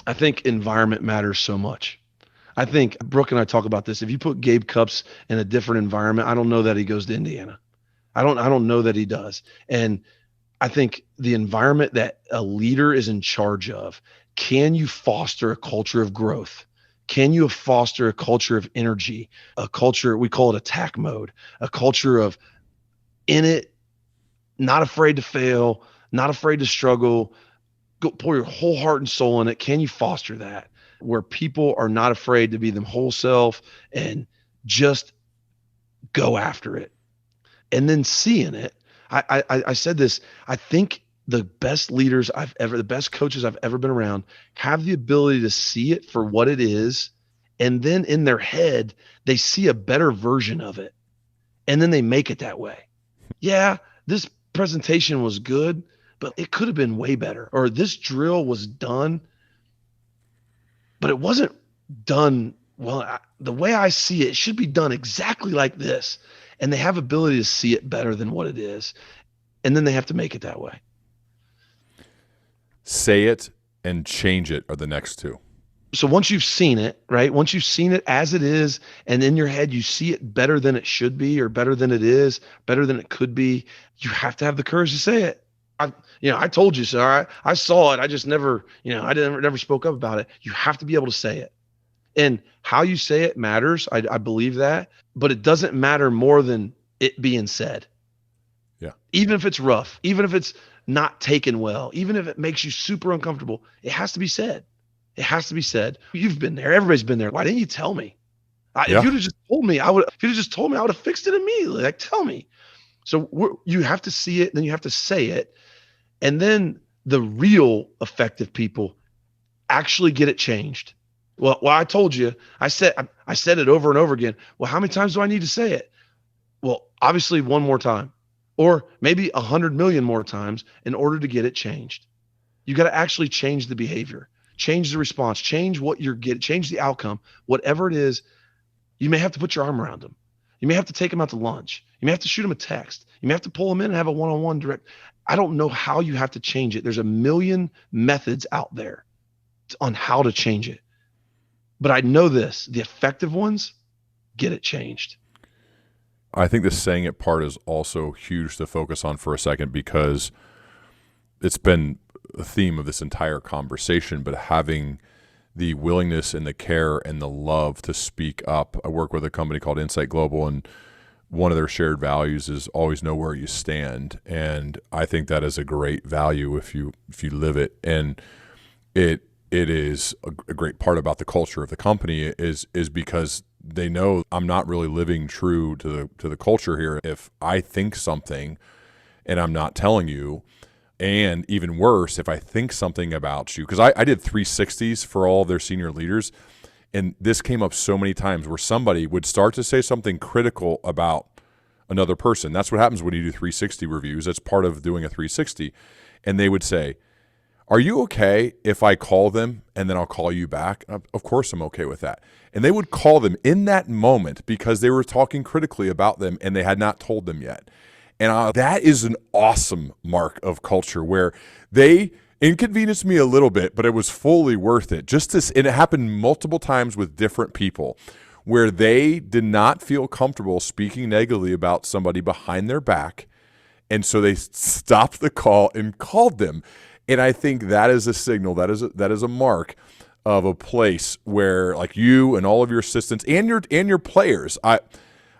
I think environment matters so much. I think Brooke and I talk about this. If you put Gabe Cupps in a different environment, I don't know that he goes to Indiana. I don't know that he does. And I think the environment that a leader is in charge of, can you foster a culture of growth? Can you foster a culture of energy, a culture, we call it attack mode, a culture of in it, not afraid to fail, not afraid to struggle, go pour your whole heart and soul in it. Can you foster that where people are not afraid to be them whole self and just go after it? And then seeing it, I said this, I think the best leaders the best coaches I've ever been around have the ability to see it for what it is. And then in their head, they see a better version of it. And then they make it that way. Yeah, this presentation was good, but it could have been way better. Or this drill was done, but it wasn't done well. The way I see it, it should be done exactly like this. And they have ability to see it better than what it is. And then they have to make it that way.
Say it and change it are the next two.
So once you've seen it, right? Once you've seen it as it is, and in your head, you see it better than it should be, or better than it is, better than it could be, you have to have the courage to say it. I told you so. I saw it. I just never, I never spoke up about it. You have to be able to say it. And how you say it matters. I believe that, but it doesn't matter more than it being said.
Yeah.
Even if it's rough, even if it's not taken well, even if it makes you super uncomfortable, it has to be said. It has to be said. You've been there. Everybody's been there. Why didn't you tell me? If you'd have just told me, I would have fixed it immediately. Like, tell me. So you have to see it, then you have to say it. And then the real effective people actually get it changed. Well, I told you, I said it over and over again. Well, how many times do I need to say it? Well, obviously one more time, or maybe 100 million more times in order to get it changed. You got to actually change the behavior, change the response, change what you're getting, change the outcome, whatever it is. You may have to put your arm around them. You may have to take them out to lunch. You may have to shoot them a text. You may have to pull them in and have a one-on-one direct. I don't know how you have to change it. There's a million methods out there on how to change it. But I know this, the effective ones get it changed.
I think the saying it part is also huge to focus on for a second, because it's been a theme of this entire conversation, but having the willingness and the care and the love to speak up. I work with a company called Insight Global, and one of their shared values is always know where you stand. And I think that is a great value if you live it. And it is a great part about the culture of the company is because they know I'm not really living true to the culture here if I think something and I'm not telling you. And even worse, if I think something about you, because I did 360s for all of their senior leaders, and this came up so many times where somebody would start to say something critical about another person. That's what happens when you do 360 reviews. That's part of doing a 360. And they would say, are you okay if I call them and then I'll call you back? Of course I'm okay with that. And they would call them in that moment because they were talking critically about them and they had not told them yet. And that is an awesome mark of culture where they inconvenienced me a little bit, but it was fully worth it. And it happened multiple times with different people where they did not feel comfortable speaking negatively about somebody behind their back. And so they stopped the call and called them. And I think that is a signal, that is a mark of a place where, like, you and all of your assistants and your players.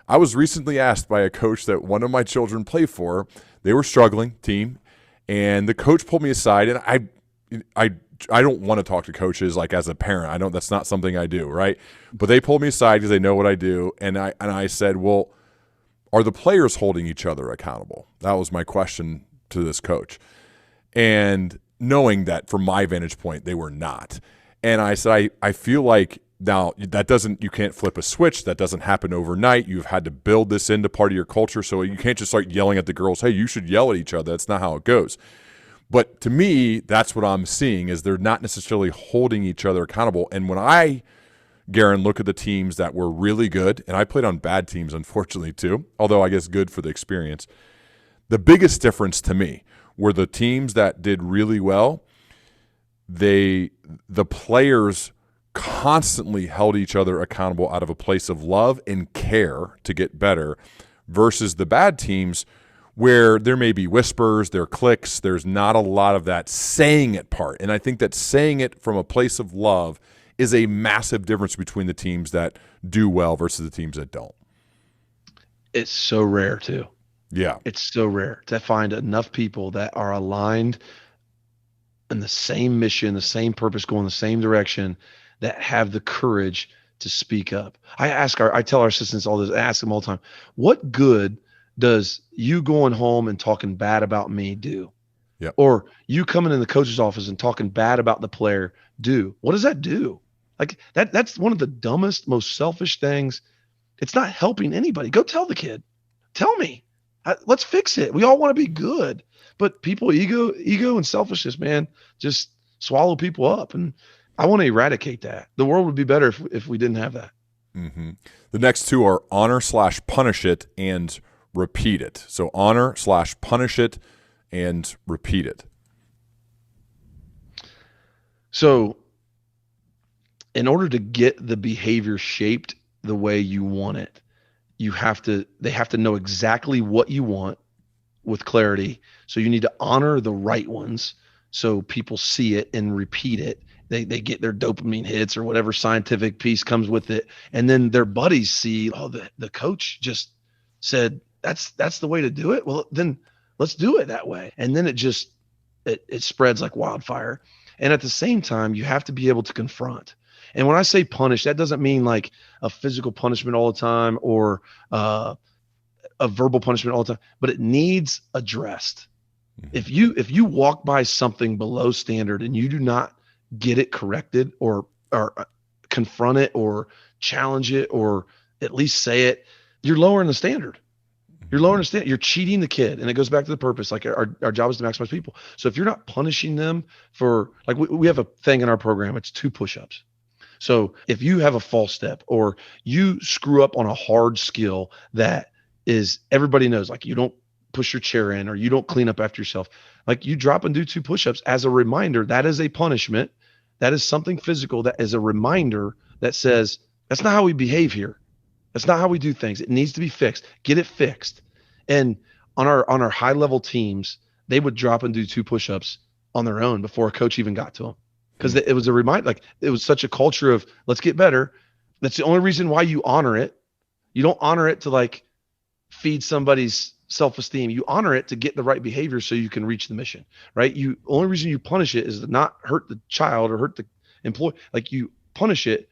I was recently asked by a coach that one of my children play for. They were struggling team, and the coach pulled me aside, and I don't want to talk to coaches like as a parent. That's not something I do, right? But they pulled me aside because they know what I do, and I said, well, are the players holding each other accountable? That was my question to this coach. And knowing that from my vantage point, they were not. And I said, I feel like Now, you can't flip a switch. That doesn't happen overnight. You've had to build this into part of your culture. So you can't just start yelling at the girls, hey, you should yell at each other. That's not how it goes. But to me, that's what I'm seeing is they're not necessarily holding each other accountable. And when Geron, look at the teams that were really good, and I played on bad teams, unfortunately, too, although I guess good for the experience. The biggest difference to me were the teams that did really well, the players constantly held each other accountable out of a place of love and care to get better versus the bad teams where there may be whispers, there are clicks, there's not a lot of that saying it part. And I think that saying it from a place of love is a massive difference between the teams that do well versus the teams that don't.
It's so rare too.
Yeah.
It's so rare to find enough people that are aligned in the same mission, the same purpose, going the same direction, that have the courage to speak up. I tell our assistants all this, I ask them all the time, what good does you going home and talking bad about me do?
Yep.
Or you coming in the coach's office and talking bad about the player do? What does that do? Like that's one of the dumbest, most selfish things. It's not helping anybody. Go tell the kid. Tell me. Let's fix it. We all want to be good. But people, ego and selfishness, man, just swallow people up. And I want to eradicate that. The world would be better if we didn't have that.
Mm-hmm. The next two are honor/punish it and repeat it. So honor/punish it and repeat it.
So in order to get the behavior shaped the way you want it, they have to know exactly what you want with clarity. So you need to honor the right ones so people see it and repeat it. They get their dopamine hits or whatever scientific piece comes with it. And then their buddies see, oh, the coach just said, that's the way to do it. Well, then let's do it that way. And then it spreads like wildfire. And at the same time, you have to be able to confront. And when I say punish, that doesn't mean like a physical punishment all the time or a verbal punishment all the time, but it needs addressed. Mm-hmm. If you walk by something below standard and you do not get it corrected or confront it or challenge it or at least say it, you're lowering the standard. You're lowering the standard. You're cheating the kid. And it goes back to the purpose. Like our job is to maximize people. So if you're not punishing them for, like we have a thing in our program, it's 2 push-ups. So if you have a false step or you screw up on a hard skill that is everybody knows, like you don't push your chair in or you don't clean up after yourself, like you drop and do 2 push-ups as a reminder. That is a punishment. That is something physical. That is a reminder that says, that's not how we behave here. That's not how we do things. It needs to be fixed. Get it fixed. And on our high level teams, they would drop and do 2 push-ups on their own before a coach even got to them. Because it was a reminder, like it was such a culture of let's get better. That's the only reason why you honor it. You don't honor it to like feed somebody's self-esteem. You honor it to get the right behavior so you can reach the mission, right? Only reason you punish it is to not hurt the child or hurt the employee. Like you punish it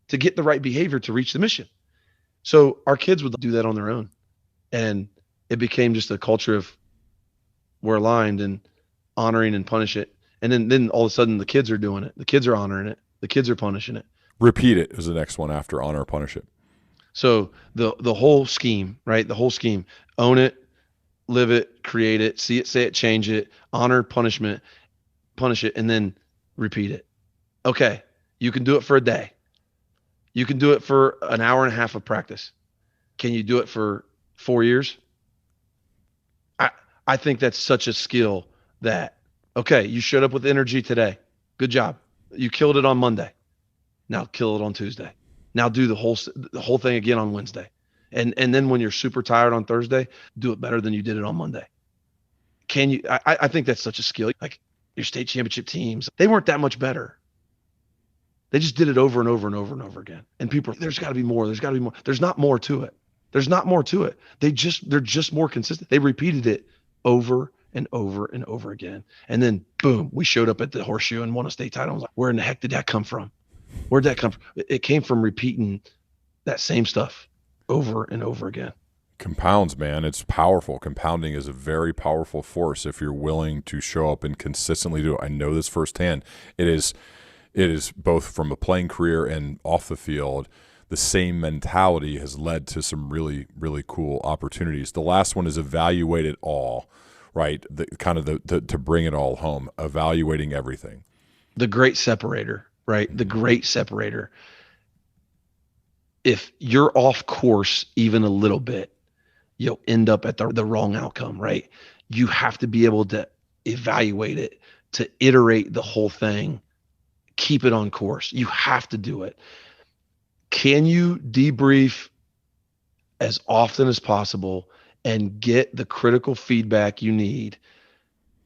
to get the right behavior to reach the mission. So our kids would do that on their own. And it became just a culture of we're aligned and honoring and punish it. And then all of a sudden the kids are doing it. The kids are honoring it. The kids are punishing it.
Repeat it is the next one after honor or punish it.
So the whole scheme, right? The whole scheme, own it, live it, create it, see it, say it, change it, honor, punishment, punish it, and then repeat it. Okay. You can do it for a day. You can do it for an hour and a half of practice. Can you do it for 4 years? I think that's such a skill that, okay, you showed up with energy today. Good job. You killed it on Monday. Now kill it on Tuesday. Now do the whole thing again on Wednesday. And then when you're super tired on Thursday, do it better than you did it on Monday. Can you? I think that's such a skill. Like your state championship teams, they weren't that much better. They just did it over and over and over and over again. And people, there's got to be more. There's got to be more. There's not more to it. There's not more to it. They're just more consistent. They repeated it over and over and over again. And then boom, we showed up at the Horseshoe and won a state title. I was like, where in the heck did that come from? Where'd that come from? It came from repeating that same stuff over and over again.
Compounds, man. It's powerful. Compounding is a very powerful force if you're willing to show up and consistently do it. I know this firsthand. It is, it is both from a playing career and off the field. The same mentality has led to some really, really cool opportunities. The last one is evaluate it all, right? To bring it all home, evaluating everything.
The great separator, right? The great separator. If you're off course even a little bit, you'll end up at the wrong outcome, right? You have to be able to evaluate it, to iterate the whole thing, keep it on course. You have to do it. Can you debrief as often as possible and get the critical feedback you need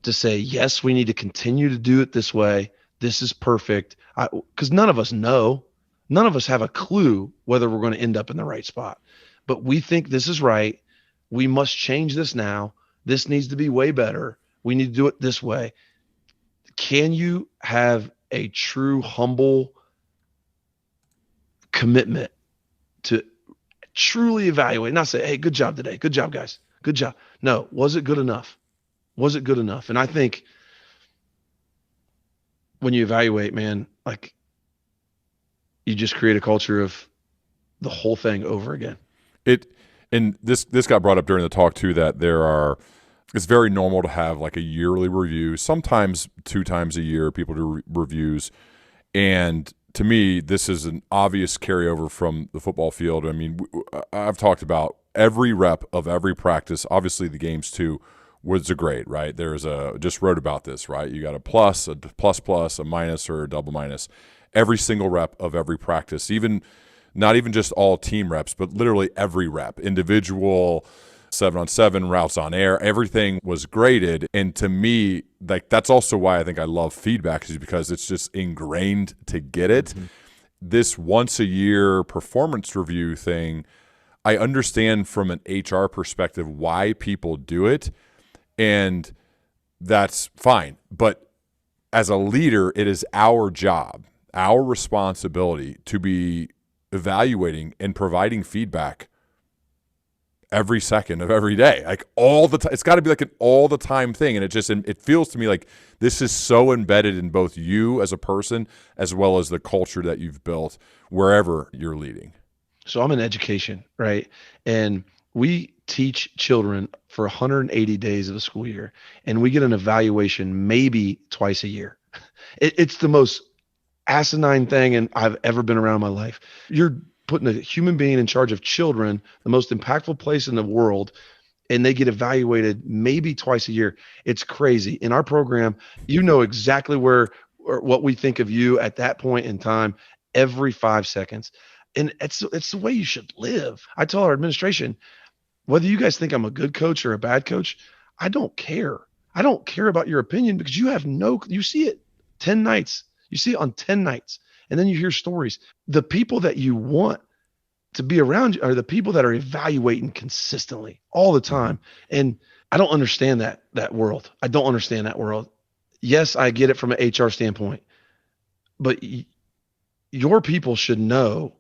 to say, yes, we need to continue to do it this way. This is perfect. Because none of us know. None of us have a clue whether we're going to end up in the right spot. But we think this is right. We must change this now. This needs to be way better. We need to do it this way. Can you have a true, humble commitment to truly evaluate, not say, hey, good job today. Good job, guys. Good job. No, was it good enough? Was it good enough? And I think when you evaluate, man, like you just create a culture of the whole thing over again.
And this got brought up during the talk too, that it's very normal to have like a yearly review, sometimes 2 times a year, people do reviews. And to me, this is an obvious carryover from the football field. I mean, I've talked about every rep of every practice. Obviously, the games too was a grade, right? Just wrote about this, right? You got a plus, a minus, or a double minus. Every single rep of every practice, not even just all team reps, but literally every rep, individual, 7-on-7, routes on air, everything was graded. And to me, like that's also why I think I love feedback, is because it's just ingrained to get it. Mm-hmm. This once a year performance review thing, I understand from an HR perspective why people do it, and that's fine. But as a leader, it is our job, our responsibility to be evaluating and providing feedback every second of every day, like all the time. It's got to be like an all the time thing. And it feels to me like this is so embedded in both you as a person as well as the culture that you've built wherever you're leading.
So I'm in education, right? And we teach children for 180 days of a school year, and we get an evaluation maybe twice a year. It's the most asinine thing I've ever been around in my life. You're putting a human being in charge of children, the most impactful place in the world, and they get evaluated maybe twice a year. It's crazy. In our program, you know exactly where or what we think of you at that point in time every 5 seconds. And it's the way you should live. I tell our administration, whether you guys think I'm a good coach or a bad coach, I don't care. I don't care about your opinion, because you see it 10 nights. You see it on 10 nights. And then you hear stories. The people that you want to be around you are the people that are evaluating consistently all the time. And I don't understand that world. I don't understand that world. Yes, I get it from an HR standpoint, but your people should know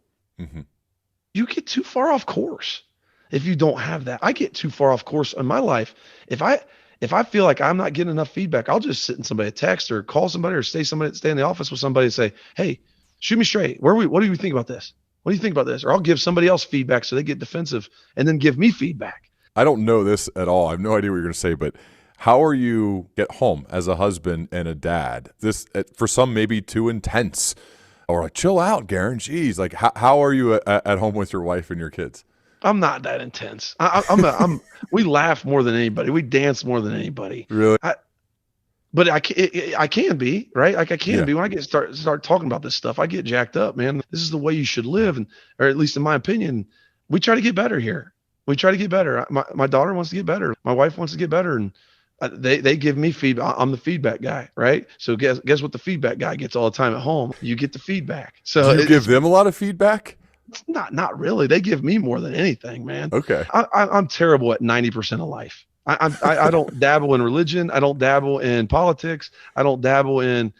you get too far off course if you don't have that. I get too far off course in my life. If I feel like I'm not getting enough feedback, I'll just sit in somebody a text or call somebody or stay in the office with somebody and say, hey, shoot me straight. What do you think about this? What do you think about this? Or I'll give somebody else feedback so they get defensive and then give me feedback.
I don't know this at all. I have no idea what you're going to say, but how are you at home as a husband and a dad? This, for some, maybe too intense, or like, chill out, Geron. Jeez, like how are you at home with your wife and your kids?
I'm not that intense. We laugh more than anybody. We dance more than anybody.
Really?
But I can be, right? Like I can be when I start talking about this stuff. I get jacked up, man. This is the way you should live, or at least in my opinion, we try to get better here. We try to get better. My daughter wants to get better. My wife wants to get better, and they give me feedback. I'm the feedback guy, right? So guess what the feedback guy gets all the time at home? You get the feedback. So
do you give them a lot of feedback?
Not really. They give me more than anything, man.
Okay.
I'm terrible at 90% of life. I don't dabble in religion. I don't dabble in politics. I don't dabble in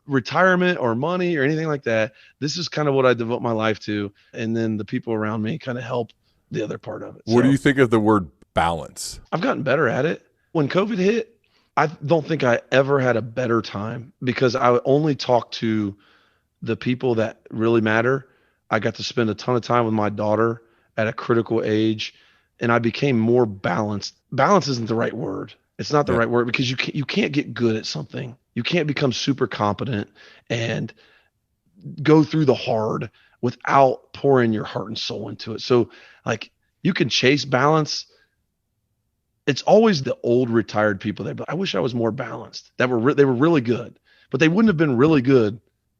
retirement or money or anything like that. This is kind of what I devote my life to. And then the people around me kind of help the other part of it.
What do you think of the word balance?
I've gotten better at it. When COVID hit, I don't think I ever had a better time because I would only talk to the people that really matter. I got to spend a ton of time with my daughter at a critical age, and I became more balanced. Balance isn't the right word. It's not the
Yeah.
right word because you can't get good at something. You can't become super competent and go through the hard without pouring your heart and soul into it. So like you can chase balance. It's always the old retired people that I wish I was more balanced. They were really good, but they wouldn't have been really good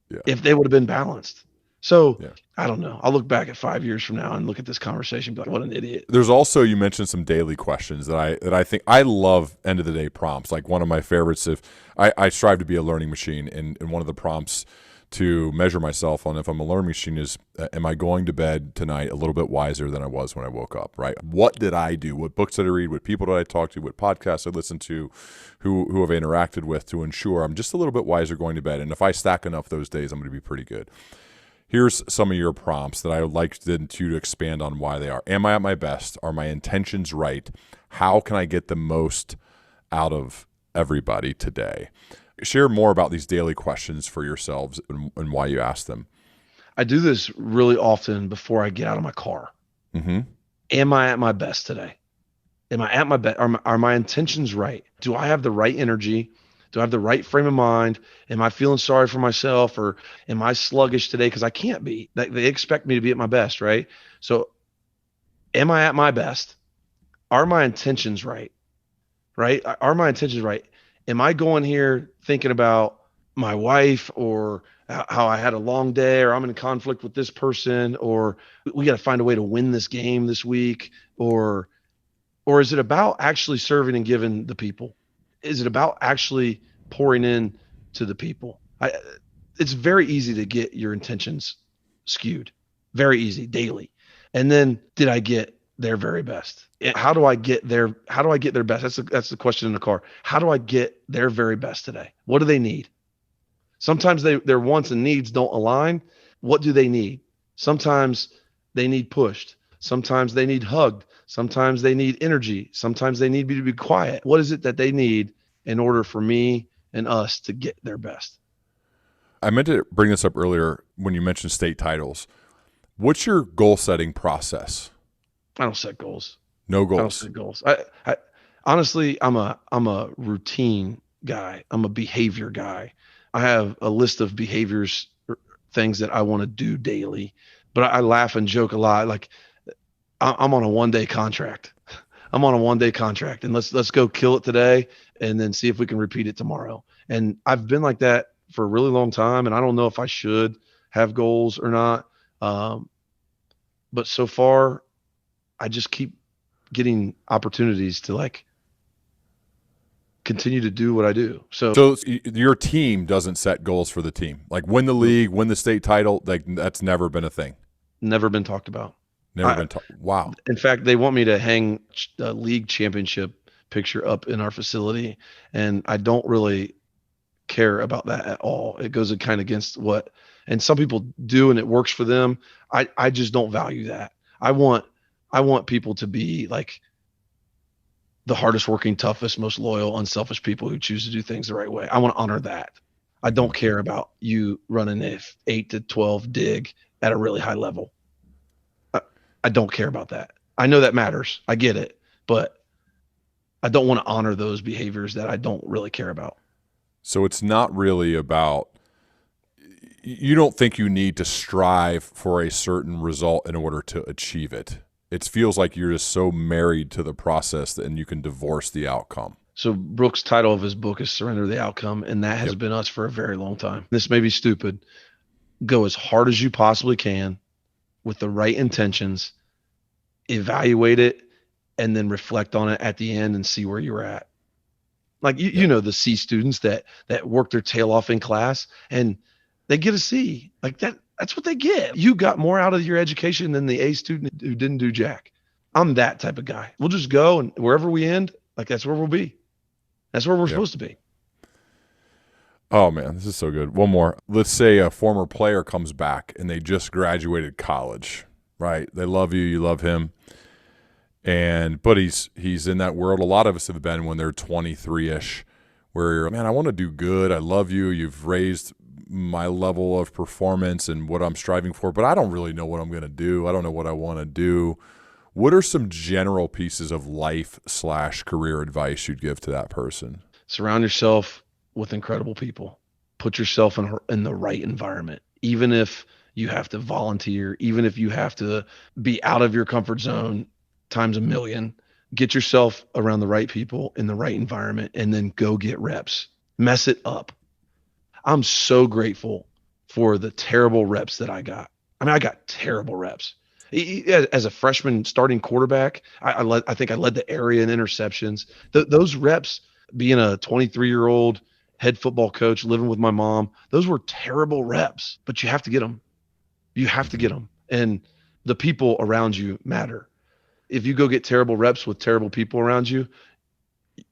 Yeah.
if they would have been balanced. So
Yeah.
I don't know. I'll look back at 5 years from now and look at this conversation and be like, what an idiot.
There's also, you mentioned some daily questions that I think I love end of the day prompts. Like one of my favorites, if I strive to be a learning machine, and one of the prompts to measure myself on if I'm a learning machine is, am I going to bed tonight a little bit wiser than I was when I woke up, right? What did I do? What books did I read? What people did I talk to? What podcasts I listened to? Who have I interacted with to ensure I'm just a little bit wiser going to bed? And if I stack enough those days, I'm going to be pretty good. Here's some of your prompts that I would like you to expand on why they are. Am I at my best? Are my intentions right? How can I get the most out of everybody today? Share more about these daily questions for yourselves and why you ask them.
I do this really often before I get out of my car.
Mm-hmm.
Am I at my best today? Am I at my best? Are my intentions right? Do I have the right energy? Do I have the right frame of mind? Am I feeling sorry for myself, or am I sluggish today? Because I can't be. They expect me to be at my best, right? So am I at my best? Are my intentions right? Right? Are my intentions right? Am I going here thinking about my wife, or how I had a long day, or I'm in conflict with this person, or we got to find a way to win this game this week, or is it about actually serving and giving the people? Is it about actually pouring in to the people? It's very easy to get your intentions skewed, very easy daily. And then did I get their very best? How do I get their best? That's the question in the car. How do I get their very best today? What do they need? Sometimes their wants and needs don't align. What do they need? Sometimes they need pushed. Sometimes they need hugged. Sometimes they need energy. Sometimes they need me to be quiet. What is it that they need in order for me and us to get their best?
I meant to bring this up earlier when you mentioned state titles. What's your goal setting process?
I don't set goals.
No goals.
I don't set goals. I honestly, I'm a routine guy. I'm a behavior guy. I have a list of behaviors, things that I want to do daily, but I laugh and joke a lot. Like I'm on a 1-day contract. I'm on a 1-day contract, and let's go kill it today, and then see if we can repeat it tomorrow. And I've been like that for a really long time, and I don't know if I should have goals or not. But so far, I just keep getting opportunities to like continue to do what I do.
So your team doesn't set goals for the team, like win the league, win the state title. Like that's never been a thing.
Never been talked about.
Wow.
In fact, they want me to hang a league championship picture up in our facility, and I don't really care about that at all. It goes kind of against what, and some people do, and it works for them. I just don't value that. I want people to be like the hardest working, toughest, most loyal, unselfish people who choose to do things the right way. I want to honor that. I don't care about you running a 8 to 12 dig at a really high level. I don't care about that. I know that matters. I get it, but I don't want to honor those behaviors that I don't really care about.
So it's not really about, you don't think you need to strive for a certain result in order to achieve it. It feels like you're just so married to the process and you can divorce the outcome.
So Brooks' title of his book is Surrender the Outcome, and that has been us for a very long time. This may be stupid. Go as hard as you possibly can with the right intentions, evaluate it, and then reflect on it at the end and see where you're at. Like you know the C students that work their tail off in class and they get a C. Like that's what they get. You got more out of your education than the A student who didn't do jack. I'm that type of guy. We'll just go, and wherever we end, like that's where we'll be. That's where we're supposed to be.
Oh man, this is so good. One more. Let's say a former player comes back and they just graduated college, right? They love you, you love him. But he's in that world a lot of us have been when they're 23-ish, where you're, man, I want to do good. I love you. You've raised my level of performance and what I'm striving for, but I don't really know what I'm going to do. I don't know what I want to do. What are some general pieces of life/career advice you'd give to that person?
Surround yourself with incredible people. Put yourself in the right environment, even if you have to volunteer, even if you have to be out of your comfort zone times a million. Get yourself around the right people in the right environment, and then go get reps. Mess it up. I'm so grateful for the terrible reps that I got. I mean, I got terrible reps. As a freshman starting quarterback, I think I led the area in interceptions. Those reps, being a 23-year-old head football coach, living with my mom, those were terrible reps, but you have to get them. You have to get them. And the people around you matter. If you go get terrible reps with terrible people around you,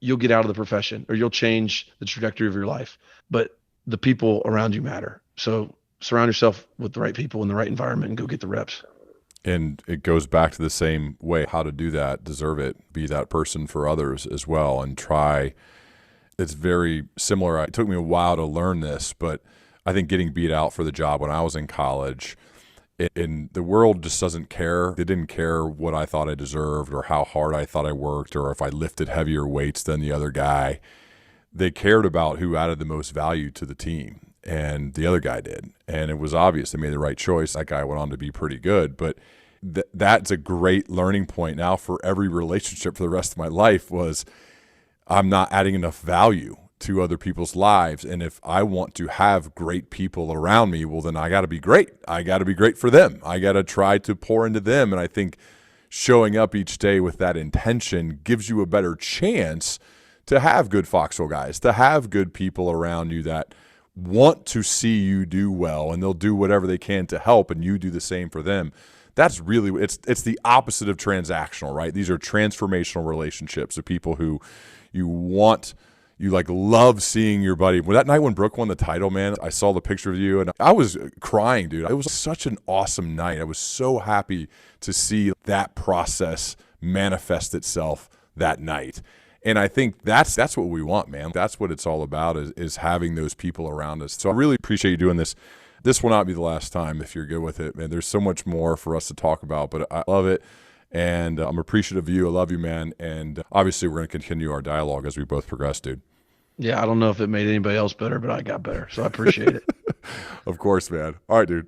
you'll get out of the profession, or you'll change the trajectory of your life. But the people around you matter. So surround yourself with the right people in the right environment and go get the reps.
And it goes back to the same way, how to do that, deserve it, be that person for others as well, and try. It's very similar. It took me a while to learn this, but I think getting beat out for the job when I was in college, and the world just doesn't care. They didn't care what I thought I deserved or how hard I thought I worked or if I lifted heavier weights than the other guy. They cared about who added the most value to the team, and the other guy did. And it was obvious they made the right choice. That guy went on to be pretty good. But that's a great learning point now for every relationship for the rest of my life was I'm not adding enough value to other people's lives. And if I want to have great people around me, well, then I got to be great. I got to be great for them. I got to try to pour into them. And I think showing up each day with that intention gives you a better chance to have good Foxhole guys, to have good people around you that want to see you do well, and they'll do whatever they can to help, and you do the same for them. That's really, it's the opposite of transactional, right? These are transformational relationships of people who you love seeing your buddy. Well, that night when Brooke won the title, man, I saw the picture of you and I was crying, dude. It was such an awesome night. I was so happy to see that process manifest itself that night. And I think that's what we want, man. That's what it's all about is having those people around us. So I really appreciate you doing this. This will not be the last time if you're good with it, man. There's so much more for us to talk about, but I love it. And I'm appreciative of you. I love you, man. And obviously we're going to continue our dialogue as we both progress, dude.
Yeah, I don't know if it made anybody else better, but I got better. So I appreciate it.
Of course, man. All right, dude.